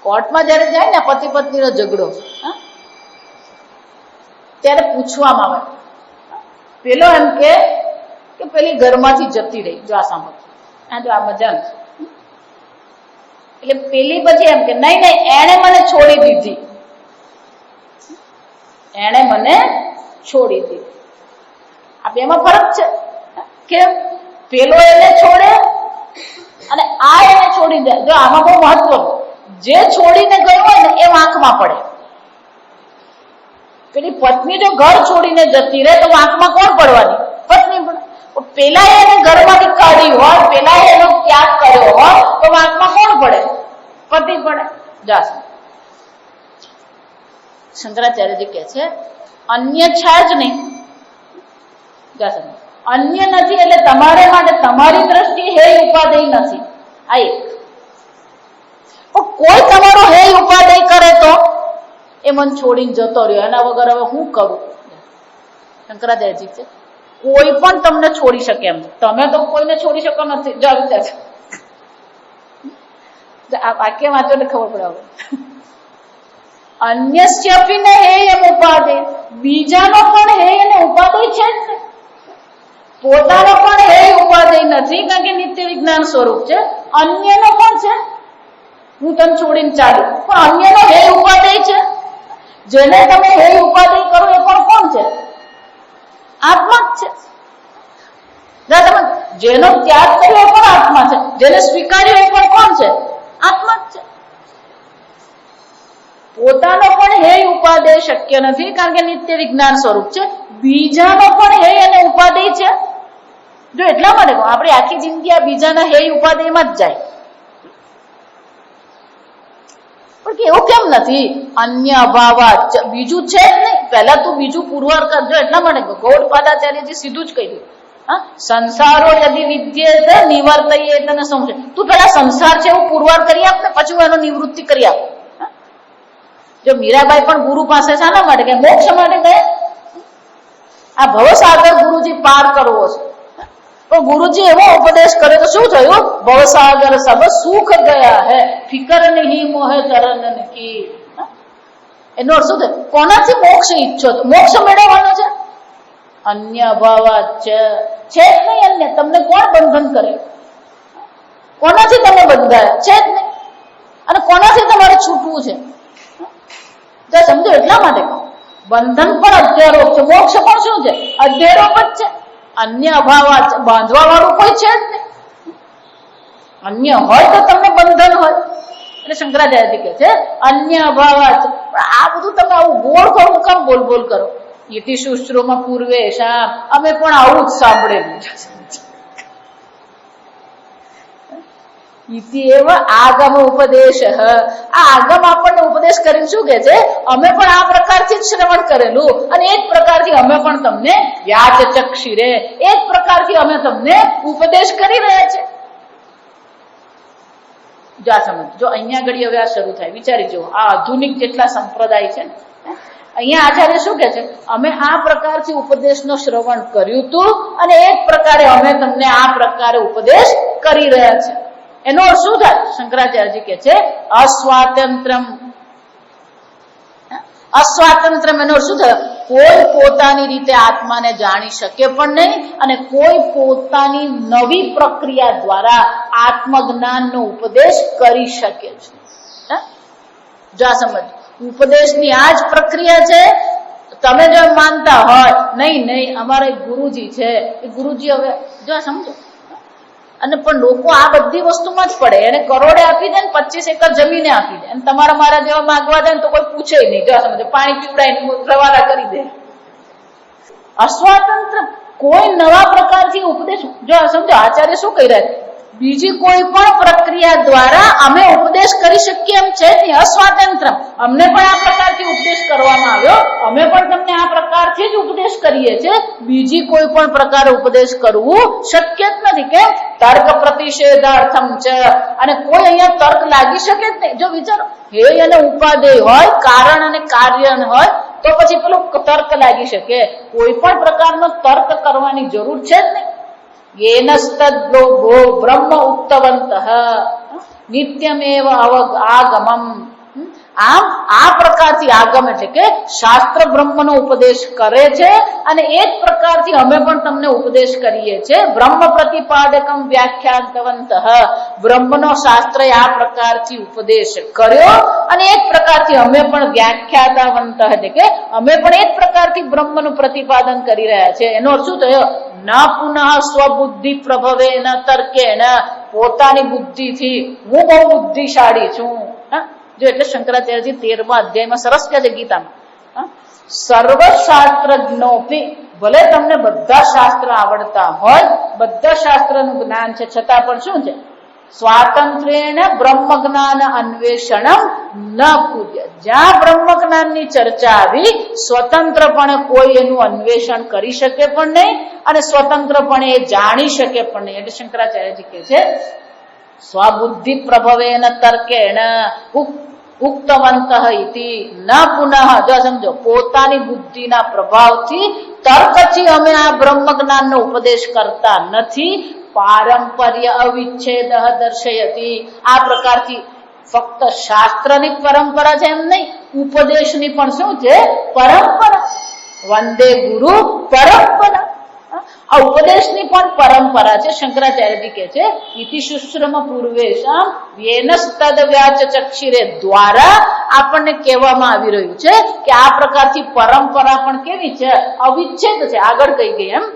કોર્ટમાં જયારે જાય ને પતિ પત્નીનો ઝઘડો, ત્યારે પૂછવામાં આવે, પેલો એમ કે પેલી ઘરમાંથી જતી રહી. જો આ સાંભળો, જો આ મજાનું છે. એટલે પેલી પછી એમ કે નહીં નહીં, એણે મને છોડી દીધી, એણે મને છોડી દીધી. આ બેમાં ફરક છે. કેમ? પેલો એને છોડે અને આ એને છોડી દે. જો આમાં બહુ મહત્વનું, જે છોડીને ગયો હોય ને એ વાંકમાં પડે. પેલી પત્ની જો ઘર છોડીને જતી રહે તો વાંકમાં કોણ પડવાની? પત્ની પડે. પેલા એને ઘરમાંથી કાઢી હોય, પેલા એનો ત્યાગ કર્યો હોય તો વાંકમાં કોણ પડે? પતિ પડે. જા શંકરાચાર્યજી કહે છે અન્ય છે જ નહીં. જા અન્ય નથી એટલે તમારે માટે તમારી દ્રષ્ટિએ હેય ઉપાદેય નથી. આ એક. કોઈ તમારો હેય ઉપાદેય કરે તો એ મન છોડીને જતો રહ્યો, એના વગર હવે હું કરું? શંકરાચાર્યજી છે કોઈ પણ તમને છોડી શકે એમ, તમે તો કોઈને છોડી શકો નથી. જો આ વાક્ય વાંચો એટલે ખબર પડે. હવે અન્યસ્યપી ને હેય એમ ઉપાદેય, બીજાનો પણ હેય અને ઉપાદેય છે જ ને. પોતાનો પણ હેય ઉપાદેય નથી, કારણ કે નિત્ય વિજ્ઞાન સ્વરૂપ છે. અન્યનો પણ છે, હું તને છોડીને ચાલ્યો, પણ અન્યનો હેય ઉપાદેય છે. જેને તમે હેય ઉપાદેય કરો એ પણ કોણ છે? આત્મા જ છે. જેનો ત્યાગ કર્યો એ પણ આત્મા છે, જેને સ્વીકાર્યો એ પણ કોણ છે? આત્મા જ છે. પોતાનો પણ હેય ઉપાદેય શક્ય નથી, કારણ કે નિત્ય વિજ્ઞાન સ્વરૂપ છે. બીજાનો પણ હેય અને ઉપાદેય છે. જો એટલા માટે આપણી આખી જિંદગી આ બીજાના હેય ઉપાદેયમાં જ જાય. પણ એવું કેમ નથી? અન્ય અભાવ, બીજું છે જ નહીં. પહેલા તું બીજું પુરવાર કરજો. એટલા માટે ગૌડપાદાચાર્યજી સીધું જ કહી દીધું, સંસારો યદિ વિદ્યેત નિવર્તયેત ન સંશય. તું પેલા સંસાર છે એવું પુરવાર કરી આપ ને પછી હું એનો નિવૃત્તિ કરી આપ. જો મીરાબાઈ પણ ગુરુ પાસે શાના માટે ગયા? મોક્ષ માટે ગયા. આ ભવસાગર ગુરુજી પાર કરવો છે, પણ ગુરુજી એવો ઉપદેશ કર્યો તો શું થયું? ભવસાગર સબ સુખ ગયા હે, ફિકર નહીં મોહે ચરણ કી. એનો અર્થ શું થાય? કોનાથી મોક્ષ ઈચ્છો છો? મોક્ષ મેળવવાનો છે. અન્ય અભાવ છે જ નહીં. અન્ય તમને કોણ બંધન કરે? કોનાથી તમે બંધાયા? છે જ નહીં. અને કોનાથી તમારે છૂટવું છે? સમજો. એટલા માટે બંધન પણ અધ્યારોપ છે, મોક્ષ પણ શું છે? અધ્યારોપ જ છે. અન્ય અભાવ બાંધવા વાળું કોઈ છે જ નહીં. અન્ય હોય તો તમને બંધન હોય. એટલે શંકરાચાર્યજી કહે છે અન્ય અભાવ. આ બધું તમે આવું ગોળ ગોળ કામ બોલ બોલ કરો? ઇતિ શુશ્રુમાં પૂર્વે અમે પણ આવું જ સાંભળેલું છે. ઇતિ એવ આગમ ઉપદેશ. આ આગમ આપણને ઉપદેશ કરીને શું કે છે? અમે પણ આ પ્રકારથી જ શ્રવણ કરેલું અને એ જ પ્રકારથી અમે પણ તમને વ્યાચચક્ષિરે એ જ પ્રકારથી અમે તમને ઉપદેશ કરી રહ્યા છે. જા સમજ. જો અહીંયા ઘડી હવે આ શરૂ થાય, વિચારી જુઓ. આ આધુનિક જેટલા સંપ્રદાય છે ને, અહીંયા આચાર્ય શું કે છે? અમે આ પ્રકારથી ઉપદેશનો શ્રવણ કર્યું હતું અને એ જ પ્રકારે અમે તમને આ પ્રકારે ઉપદેશ કરી રહ્યા છે. એનો અર્થ શું થાય? શંકરાચાર્યજી કે છે અસ્વાતંત્રમ. અસ્વાતંત્રમ એનો અર્થ શું થાય? કોઈ પોતાની રીતે આત્માને જાણી શકે પણ નહીં અને કોઈ પોતાની નવી પ્રક્રિયા દ્વારા આત્મજ્ઞાનનો ઉપદેશ કરી શકે છે. જા સમજ. ઉપદેશની આ જ પ્રક્રિયા છે. તમે જો માનતા હોય નહીં અમારા ગુરુજી છે, એ ગુરુજી હવે જો સમજો. અને પણ લોકો આ બધી વસ્તુમાં જ પડે. એને કરોડે આપી દે ને 25 એકર જમીને આપી દે અને તમારા મારા જેવા માંગવા જાય ને તો કોઈ પૂછે નહીં. જો સમજો, પાણી પીવડાવીને રવાના કરી દે. અસ્વાતંત્ર કોઈ નવા પ્રકારથી ઉપદેશ. જો સમજો, આચાર્ય શું કહી રહ્યા છે? બીજી કોઈ પણ પ્રક્રિયા દ્વારા અમે ઉપદેશ કરી શકીએ એમ છે નહીં. અસ્વાતંત્ર. અમને પણ આ પ્રકારથી ઉપદેશ કરવામાં આવ્યો, અમે પણ તમને આ પ્રકારથી જ ઉપદેશ કરીએ છીએ. બીજી કોઈ પણ પ્રકારે ઉપદેશ કરવું શક્ય જ નથી. કેમ? તર્ક પ્રતિષેધાર્થમ છે. અને કોઈ અહીંયા તર્ક લાગી શકે જ નહીં. જો વિચારો, હે અને ઉપાદેય હોય, કારણ અને કાર્ય હોય, તો પછી પેલું તર્ક લાગી શકે. કોઈ પણ પ્રકારનો તર્ક કરવાની જરૂર છે જ નહીં. येनस्तद्लोभो ब्रह्म उक्तवन्तः नित्यमेव आगमम. આમ આ પ્રકારથી આગમ એટલે કે શાસ્ત્ર બ્રહ્મનો ઉપદેશ કરે છે અને એ જ પ્રકારથી અમે પણ તમને ઉપદેશ કરીએ છીએ. બ્રહ્મ પ્રતિપાદકમ વ્યાખ્યાતવંતઃ. બ્રહ્મનો શાસ્ત્રએ આ પ્રકારથી ઉપદેશ કર્યો અને એ જ પ્રકારથી અમે પણ વ્યાખ્યાતાવંતઃ એટલે કે અમે પણ એ જ પ્રકારથી બ્રહ્મનું પ્રતિપાદન કરી રહ્યા છે. એનો અર્થ શું થયો? ન પુનઃ સ્વબુદ્ધિ પ્રભવેન તર્કેણ. પોતાની બુદ્ધિથી હું બહુ બુદ્ધિશાળી છું. જો એટલે શંકરાચાર્યજી 13મા અધ્યાયમાં સરસ કહે છે ગીતામાં, સર્વશાસ્ત્રજ્ઞોપી. ભલે તમને બધા શાસ્ત્ર આવડતા હોય, બધા શાસ્ત્રનું જ્ઞાન છે, છતાં પણ શું છે? સ્વાતંત્ર્યેણ બ્રહ્મ જ્ઞાન અન્વેષણમ ન પૂજ્ય. જ્યાં બ્રહ્મ જ્ઞાનની ચર્ચા આવી, સ્વતંત્રપણે કોઈ એનું અન્વેષણ કરી શકે પણ નહીં અને સ્વતંત્રપણે એ જાણી શકે પણ નહીં. એટલે શંકરાચાર્યજી કહે છે સ્વબુદ્ધિ પ્રભવેન તર્કેણ ઉક્તવંતઃ ઇતિ ન પુનઃ. જો સમજો, પોતાની બુદ્ધિના પ્રભાવથી તર્કથી અમે આ બ્રહ્મ જ્ઞાનનો ઉપદેશ કરતા નથી. પારંપર્ય અવિચ્છેદ દર્શયતી. આ પ્રકારથી ફક્ત શાસ્ત્રની પરંપરા છે એમ નહીં, ઉપદેશની પણ શું છે? પરંપરા. વંદે ગુરુ પરંપરા. આ ઉપદેશની પણ પરંપરા છે. શંકરાચાર્યજી કહે છે ઇતિ શુશ્રમ પૂર્વેશમ યેનસ્તદ વ્યાચચક્ષિરે દ્વારા આપણને કહેવામાં આવી રહ્યું છે કે આ પ્રકારથી પરંપરા પણ કેવી છે? અવિચ્છેદ છે. આગળ કહી ગઈ એમ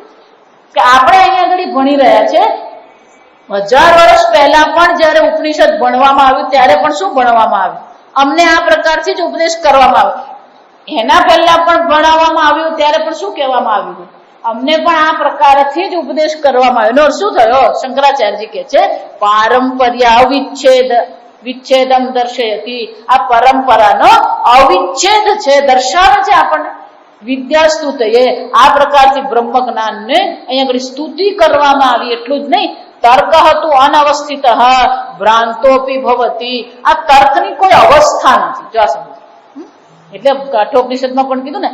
કે આપણે અહીંયા આગળ ભણી રહ્યા છે. 1000 વર્ષ પહેલા પણ જયારે ઉપનિષદ ભણવામાં આવ્યું ત્યારે પણ શું ભણવામાં આવ્યું? અમને આ પ્રકારથી જ ઉપદેશ કરવામાં આવ્યો. એના પહેલા પણ ભણાવવામાં આવ્યું ત્યારે પણ શું કહેવામાં આવ્યું? અમને પણ આ પ્રકારથી જ ઉપદેશ કરવામાં આવ્યો. એનો શું થયો? શંકરાચાર્યજી કહે છે પારંપર્ય અવિચ્છેદ વિચ્છેદમ દર્શયતી. આ પરંપરાનો અવિચ્છેદ છે, દર્શાવે છે આપણને. વિદ્યા સ્તુતયે. આ પ્રકારથી બ્રહ્મ જ્ઞાનને અહીંયા આગળ સ્તુતિ કરવામાં આવી. એટલું જ નહીં, તર્ક હતું અનવસ્થિત ભ્રાંતોપી ભવતી. આ તર્કની કોઈ અવસ્થા નથી. જો સમજો, એટલે કઠોપનિષદમાં પણ કીધું ને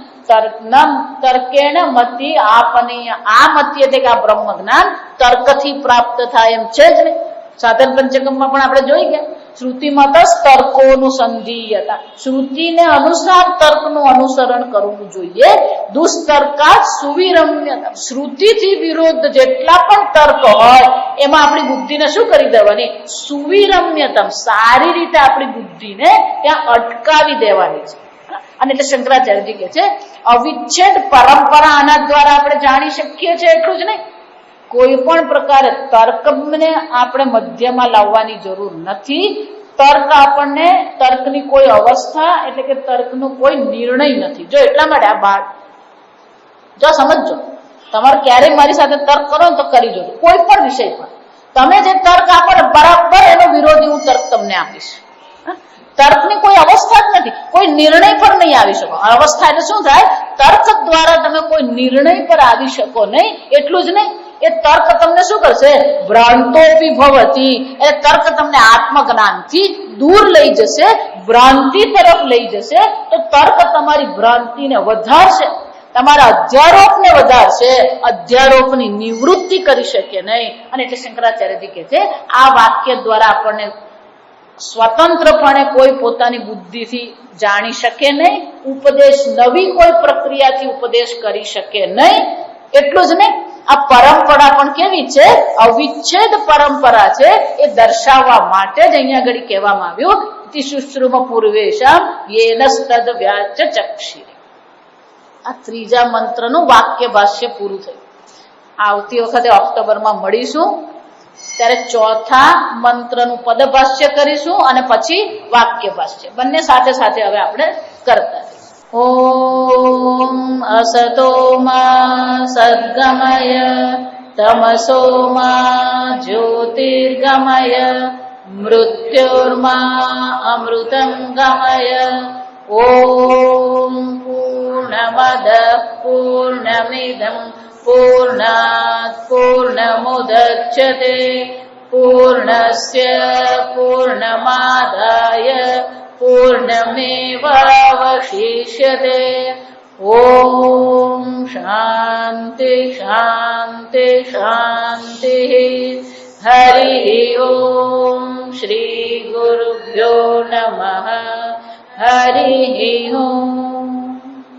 તર્કેણ મતિ આપનીય. આ મતિ એટલે કે આ બ્રહ્મ જ્ઞાન તર્કથી પ્રાપ્ત થાય એમ છે જ નહીં. સાધન પંચકમમાં પણ આપણે જોઈ ગયા, શ્રુતિમાં તો તર્કોનું સંધિયતા. શ્રુતિને અનુસાર તર્કનું અનુસરણ કરવું જોઈએ. દુષ્તર્કાત સુવિરમ્યતા. શ્રુતિથી વિરોધ જેટલા પણ તર્ક હોય એમાં આપણી બુદ્ધિને શું કરી દેવાની? સુવિરમ્યતમ. સારી રીતે આપણી બુદ્ધિને ત્યાં અટકાવી દેવાની છે. અને એટલે શંકરાચાર્યજી કહે છે અવિચ્છેદ પરંપરા આના દ્વારા આપણે જાણી શકીએ છીએ એટલું જ નહીં, કોઈ પણ પ્રકારે તર્કને આપણે મધ્યમાં લાવવાની જરૂર નથી. તર્ક આપણને તર્કની કોઈ અવસ્થા એટલે કે તર્કનો કોઈ નિર્ણય નથી. જો એટલા માટે આ બાળ જો સમજો, તમારે ક્યારેય મારી સાથે તર્ક કરો ને તો કરી જોજો, કોઈ પણ વિષય પર તમે જે તર્ક આપો ને બરાબર એનો વિરોધી હું તર્ક તમને આપીશ. તર્કની કોઈ અવસ્થા જ નથી, કોઈ નિર્ણય પર નહીં આવી શકો. અવસ્થા એટલે શું થાય? તર્ક દ્વારા તમે કોઈ નિર્ણય પર આવી શકો નહીં. એટલું જ નહીં, એ તર્ક તમને શું કરશે? ભ્રાંતોપી ભવતી, એ તર્ક તમને આત્મજ્ઞાનથી દૂર લઈ જશે, ભ્રાંતિ તરફ લઈ જશે. તો તર્ક તમારી ભ્રાંતિને વધારશે, તમારા અધ્યારોપને વધારશે, અધ્યારોપની નિવૃત્તિ કરી શકે નહીં. અને એટલે શંકરાચાર્યજી કહે છે આ વાક્ય દ્વારા આપણને સ્વતંત્રપણે કોઈ પોતાની બુદ્ધિથી જાણી શકે નહીં, ઉપદેશ નવી કોઈ પ્રક્રિયાથી ઉપદેશ કરી શકે નહીં. એટલું જ નહીં, આ પરંપરા પણ કેવી છે? અવિચ્છેદ પરંપરા છે. એ દર્શાવવા માટે જ અહીંયા આગળ કહેવામાં આવ્યું તિશુશ્રુમ પૂર્વેશામ યેનસ્તદ વ્યાચ ચક્ષિરે. આ ત્રીજા મંત્રનું વાક્ય ભાષ્ય પૂરું થયું. આવતી વખતે ઓક્ટોબરમાં મળીશું ત્યારે ચોથા મંત્રનું પદભાષ્ય કરીશું અને પછી વાક્ય ભાષ્ય, બંને સાથે સાથે હવે આપણે કરતા રહીશું. ઓમ અસતો મા સદ્ગમય તમસો મા જ્યોતિર્ગમય મૃત્યોર્મા અમૃતં ગમય. ઓમ પૂર્ણમદ પૂર્ણમિદં પૂર્ણાત પૂર્ણમુદચ્યતે પૂર્ણસ્ય પૂર્ણમાદાય પૂર્ણમેવાવશિષ્યતે. ઓમ શાંતિ શાંતિ શાંતિ. હરિ ઓમ શ્રી ગુરુભ્યો નમઃ. હરિ ઓમ.